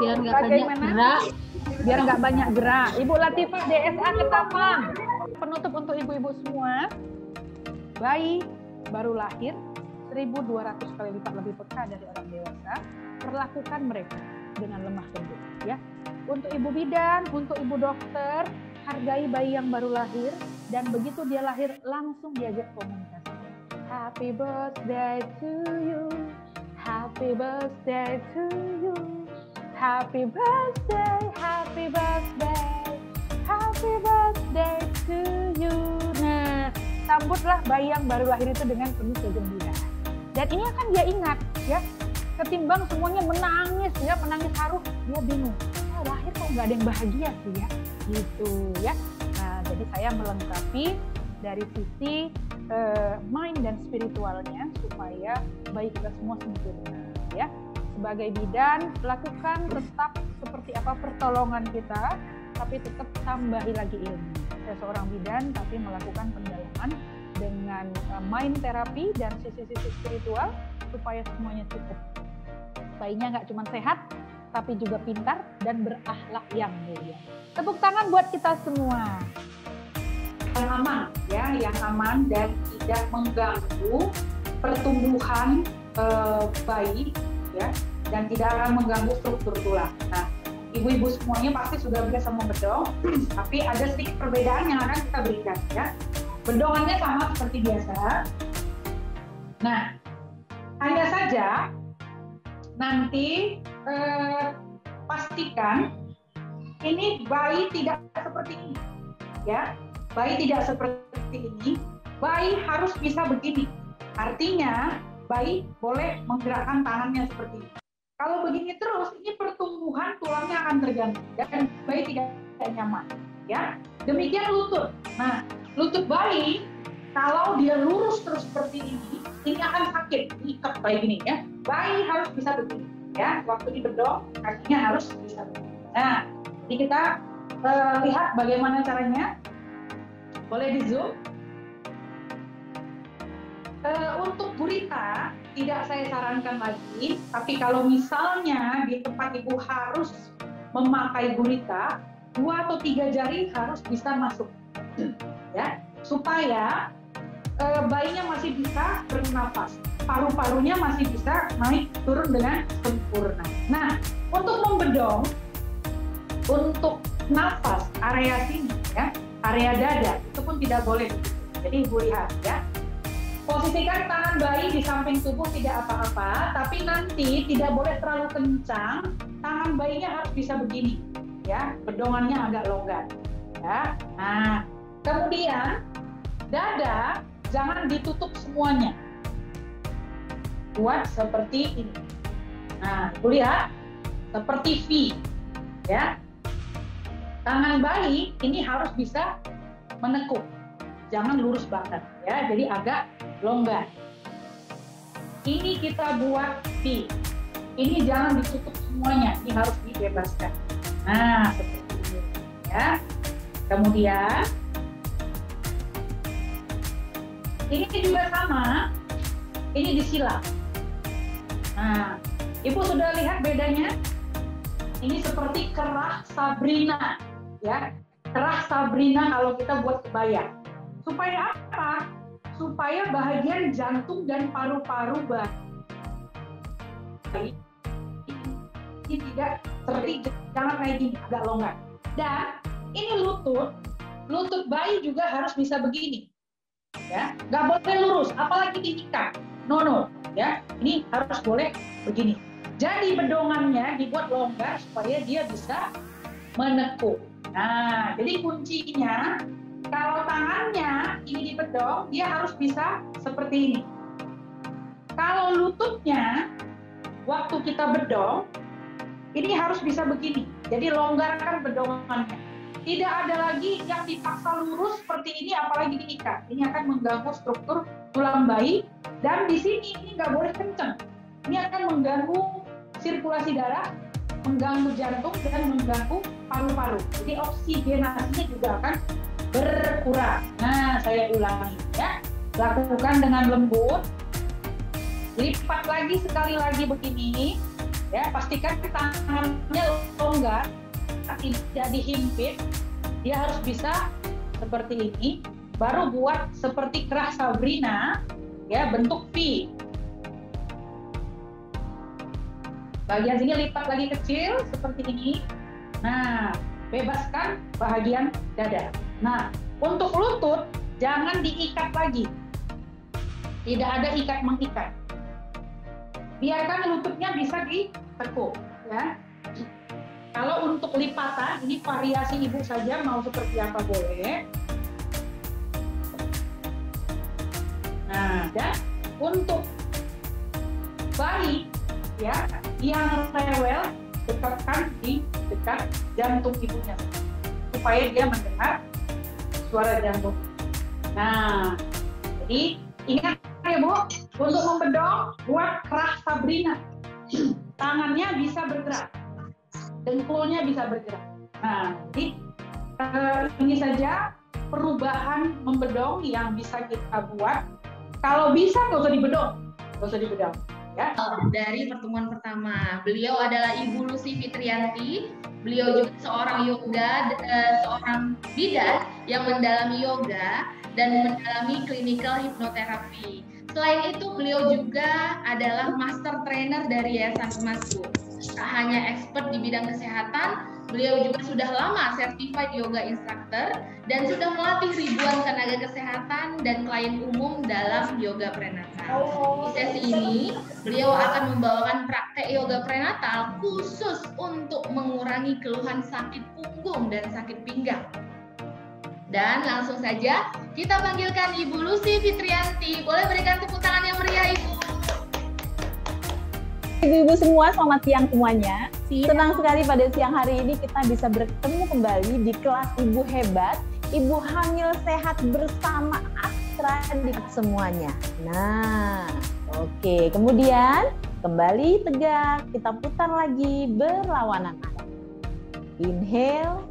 Biar nggak banyak gerak. Biar nggak banyak gerak. Ibu Latifah DSA Ketapang. Penutup untuk ibu-ibu semua. Bayi baru lahir 1.200 kali lipat lebih peka dari orang dewasa. Perlakukan mereka dengan lemah lembut, ya. Untuk ibu bidan, untuk ibu dokter, hargai bayi yang baru lahir, dan begitu dia lahir langsung diajak komunikasi. Happy birthday to you, happy birthday to you, happy birthday, happy birthday, happy birthday to you. Nah, sambutlah bayi yang baru lahir itu dengan penuh kegembiraan. Dan ini akan dia ingat, ya. Ketimbang semuanya menangis, ya, menangis haru, dia bingung. Lahir kok nggak ada yang bahagia sih ya, gitu ya. Nah, jadi saya melengkapi dari sisi mind dan spiritualnya supaya bayi kita semua sempurna, ya. Sebagai bidan, lakukan tetap seperti apa pertolongan kita, tapi tetap tambahi lagi ilmu. Saya seorang bidan, tapi melakukan pendalaman dengan mind terapi dan sisi-sisi spiritual supaya semuanya cukup. Bayinya nggak cuma sehat, tapi juga pintar dan berakhlak yang mulia. Tepuk tangan buat kita semua. Yang aman, ya, yang aman dan tidak mengganggu pertumbuhan bayi, ya, dan tidak akan mengganggu struktur tulang. Nah, ibu-ibu semuanya pasti sudah biasa membedong, tapi ada sedikit perbedaan yang akan kita berikan, ya. Bedongannya sama seperti biasa. Nah, hanya saja nanti pastikan ini bayi tidak seperti ini, ya. Bayi tidak seperti ini. Bayi harus bisa begini. Artinya bayi boleh menggerakkan tangannya seperti ini. Kalau begini terus, ini pertumbuhan tulangnya akan terganggu dan bayi tidak nyaman, ya. Demikian lutut. Nah, lutut bayi kalau dia lurus terus seperti ini akan sakit, diikat bayi gini, ya. Bayi harus bisa begini, ya. Waktu dibedong, kakinya harus bisa begini. Nah, jadi kita lihat bagaimana caranya. Boleh di zoom. Untuk gurita tidak saya sarankan lagi, tapi kalau misalnya di tempat ibu harus memakai gurita, 2 atau 3 jari harus bisa masuk, ya, supaya bayinya masih bisa bernafas, paru-parunya masih bisa naik turun dengan sempurna. Nah, untuk membedong, untuk nafas area sini, ya, area dada itu pun tidak boleh. Jadi ibu lihat, ya, posisikan tangan bayi di samping tubuh tidak apa-apa, tapi nanti tidak boleh terlalu kencang. Tangan bayinya harus bisa begini, ya, bedongannya agak longgar, ya. Nah, Kemudian dada jangan ditutup semuanya. Buat seperti ini. Nah, Ibu lihat seperti V, ya. Tangan bayi ini harus bisa menekuk, jangan lurus banget, ya. Jadi agak longgar. Ini kita buat V. Ini jangan ditutup semuanya, ini harus dibebaskan. Nah, seperti ini, ya. Kemudian ini juga sama, ini disilap. Nah, Ibu sudah lihat bedanya? Ini seperti kerah Sabrina, ya. Kerah Sabrina kalau kita buat kebaya. Supaya apa? Supaya bagian jantung dan paru-paru bayi ini tidak seperti, jangan kayak gini, agak longgar. Dan ini lutut bayi juga harus bisa begini, ya. Nggak boleh lurus, apalagi diikat. No, ya. Ini harus boleh begini. Jadi bedongannya dibuat longgar supaya dia bisa menekuk. Nah, jadi kuncinya kalau tangannya ini dibedong, dia harus bisa seperti ini. Kalau lututnya waktu kita bedong, ini harus bisa begini. Jadi longgarkan bedongannya. Tidak ada lagi yang dipaksa lurus seperti ini, apalagi diikat. Ini akan mengganggu struktur tulang bayi. Dan di sini ini nggak boleh kenceng. Ini akan mengganggu sirkulasi darah, mengganggu jantung, dan mengganggu paru-paru. Jadi oksigenasinya juga akan berkurang. Nah, saya ulangi, ya. Lakukan dengan lembut. Lipat lagi sekali lagi begini, ya. Pastikan tangannya longgar, tidak dihimpit. Dia harus bisa seperti ini. Baru buat seperti kerah Sabrina, ya, bentuk V. Bagian sini lipat lagi kecil seperti ini. Nah, bebaskan bagian dada. Nah, untuk lutut jangan diikat lagi. Tidak ada ikat mengikat. Biarkan lututnya bisa ditekuk, ya. Kalau untuk lipatan, ini variasi Ibu saja mau seperti apa boleh. Nah, dan untuk bayi, ya, yang rewel, dekatkan di dekat jantung ibunya supaya dia mendengar suara jantung. Nah, jadi ingat ya Bu, untuk membedong buat kerah Sabrina. Tangannya bisa bergerak, dengkulnya bisa bergerak. Nah, jadi ini saja perubahan membedong yang bisa kita buat. Kalau bisa nggak usah dibedong, ya. Dari pertemuan pertama, beliau adalah Ibu Lucy Fitrianti. Beliau juga seorang seorang bidan yang mendalami yoga dan mendalami clinical hipnoterapi. Selain itu, beliau juga adalah master trainer dari Yayasan Emasku. Tak hanya expert di bidang kesehatan, beliau juga sudah lama certified yoga instructor dan sudah melatih ribuan tenaga kesehatan dan klien umum dalam yoga prenatal. Di sesi ini, beliau akan membawakan praktek yoga prenatal khusus untuk mengurangi keluhan sakit punggung dan sakit pinggang. Dan langsung saja kita panggilkan Ibu Lucy Fitrianti. Boleh berikan tepuk tangan yang meriah, Ibu. Ibu-ibu semua, selamat siang semuanya. Senang sekali pada siang hari ini kita bisa bertemu kembali di kelas Ibu Hebat, Ibu Hamil Sehat bersama Astra di semuanya. Nah, oke. Kemudian kembali tegak, kita putar lagi berlawanan arah. Inhale,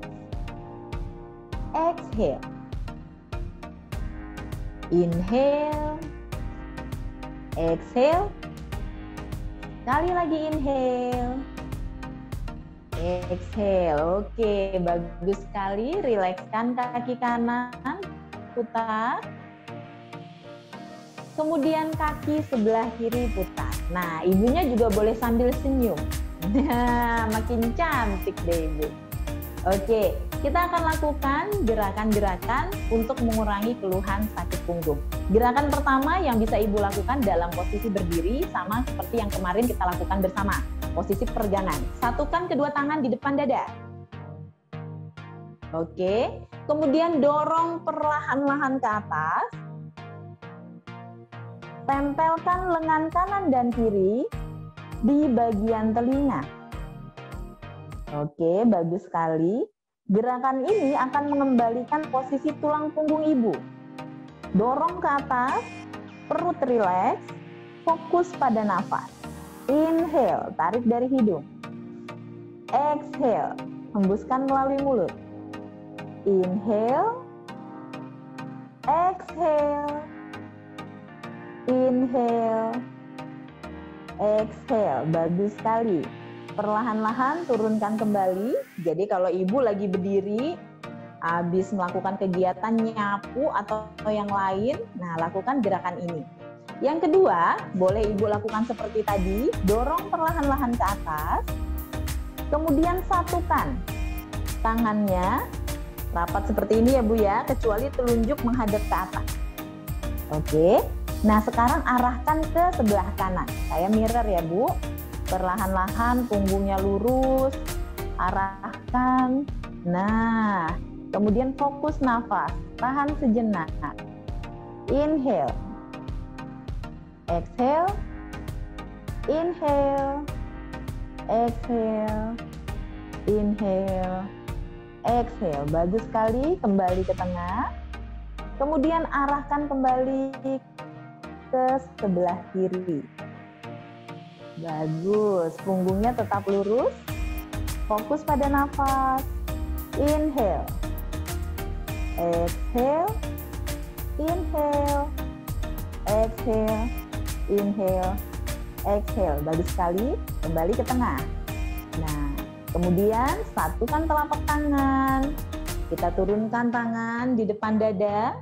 exhale. Inhale, exhale. Sekali lagi inhale, exhale. Oke, bagus sekali. Rilekskan kaki kanan, putar. Kemudian kaki sebelah kiri putar. Nah, ibunya juga boleh sambil senyum. Nah, makin cantik deh ibu. Oke, kita akan lakukan gerakan-gerakan untuk mengurangi keluhan sakit punggung. Gerakan pertama yang bisa ibu lakukan dalam posisi berdiri sama seperti yang kemarin kita lakukan bersama. Posisi peregangan. Satukan kedua tangan di depan dada. Oke. Kemudian dorong perlahan-lahan ke atas. Tempelkan lengan kanan dan kiri di bagian telinga. Oke, bagus sekali. Gerakan ini akan mengembalikan posisi tulang punggung ibu. Dorong ke atas, perut rileks, fokus pada nafas. Inhale, tarik dari hidung. Exhale, hembuskan melalui mulut. Inhale, exhale. Inhale, exhale, bagus sekali. Perlahan-lahan turunkan kembali. Jadi kalau ibu lagi berdiri, habis melakukan kegiatan nyapu atau yang lain, nah lakukan gerakan ini. Yang kedua, boleh ibu lakukan seperti tadi, dorong perlahan-lahan ke atas, kemudian satukan tangannya, rapat seperti ini ya Bu ya, kecuali telunjuk menghadap ke atas. Oke. Nah, sekarang arahkan ke sebelah kanan. Saya mirror ya, Bu. Perlahan-lahan punggungnya lurus, arahkan. Nah, kemudian fokus nafas. Tahan sejenak. Inhale. Exhale. Inhale. Exhale. Inhale. Exhale. Bagus sekali. Kembali ke tengah. Kemudian arahkan kembali ke sebelah kiri. Bagus, punggungnya tetap lurus. Fokus pada nafas. Inhale. Exhale. Inhale. Exhale. Inhale. Exhale. Bagus sekali. Kembali ke tengah. Nah, kemudian satukan telapak tangan. Kita turunkan tangan di depan dada.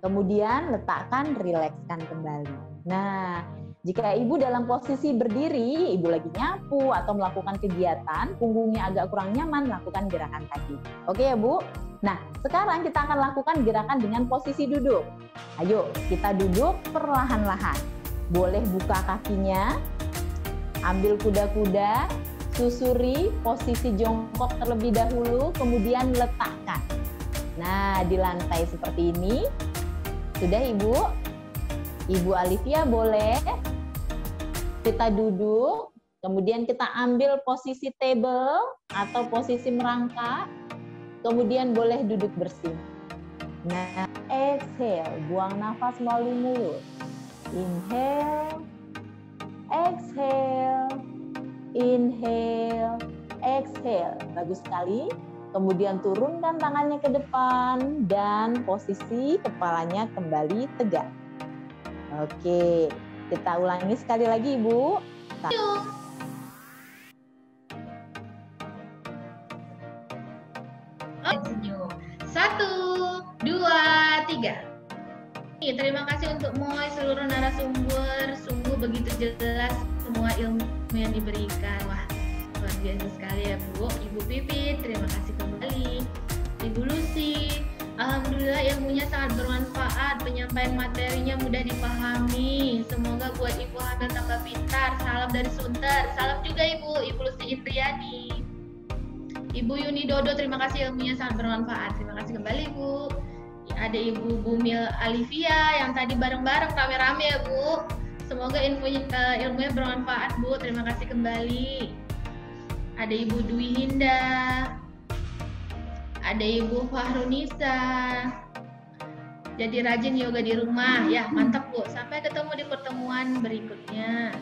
Kemudian letakkan, rilekskan kembali. Nah, jika ibu dalam posisi berdiri, ibu lagi nyapu atau melakukan kegiatan, punggungnya agak kurang nyaman, lakukan gerakan tadi. Oke ya Bu? Nah, sekarang kita akan lakukan gerakan dengan posisi duduk. Ayo, kita duduk perlahan-lahan. Boleh buka kakinya, ambil kuda-kuda, susuri posisi jongkok terlebih dahulu, kemudian letakkan. Nah, di lantai seperti ini. Sudah Ibu? Ibu Alivia boleh kita duduk, kemudian kita ambil posisi table atau posisi merangkak, kemudian boleh duduk bersih. Nah, exhale, buang nafas melalui mulut. Inhale, exhale, inhale, exhale. Bagus sekali. Kemudian turunkan tangannya ke depan dan posisi kepalanya kembali tegak. Oke, kita ulangi sekali lagi Ibu. Senyum. 1, 2, 3. Terima kasih untuk seluruh narasumber. Sungguh begitu jelas semua ilmu yang diberikan. Wah, luar biasa sekali ya Bu. Ibu Pipit, terima kasih kembali. Ibu Lucy, alhamdulillah ilmunya sangat bermanfaat. Penyampaian materinya mudah dipahami. Semoga buat ibu hamil tambah pintar. Salam dari Sunter. Salam juga Ibu Lucy Indriani. Ibu Yuni Dodo, terima kasih ilmunya sangat bermanfaat. Terima kasih kembali Bu. Ada Ibu Bumil Alivia yang tadi bareng-bareng rame-rame ya Bu. Semoga ilmunya bermanfaat Bu. Terima kasih kembali. Ada Ibu Dwi Hinda, ada Ibu Fahrunisa. Jadi rajin yoga di rumah ya, mantap Bu. Sampai ketemu di pertemuan berikutnya.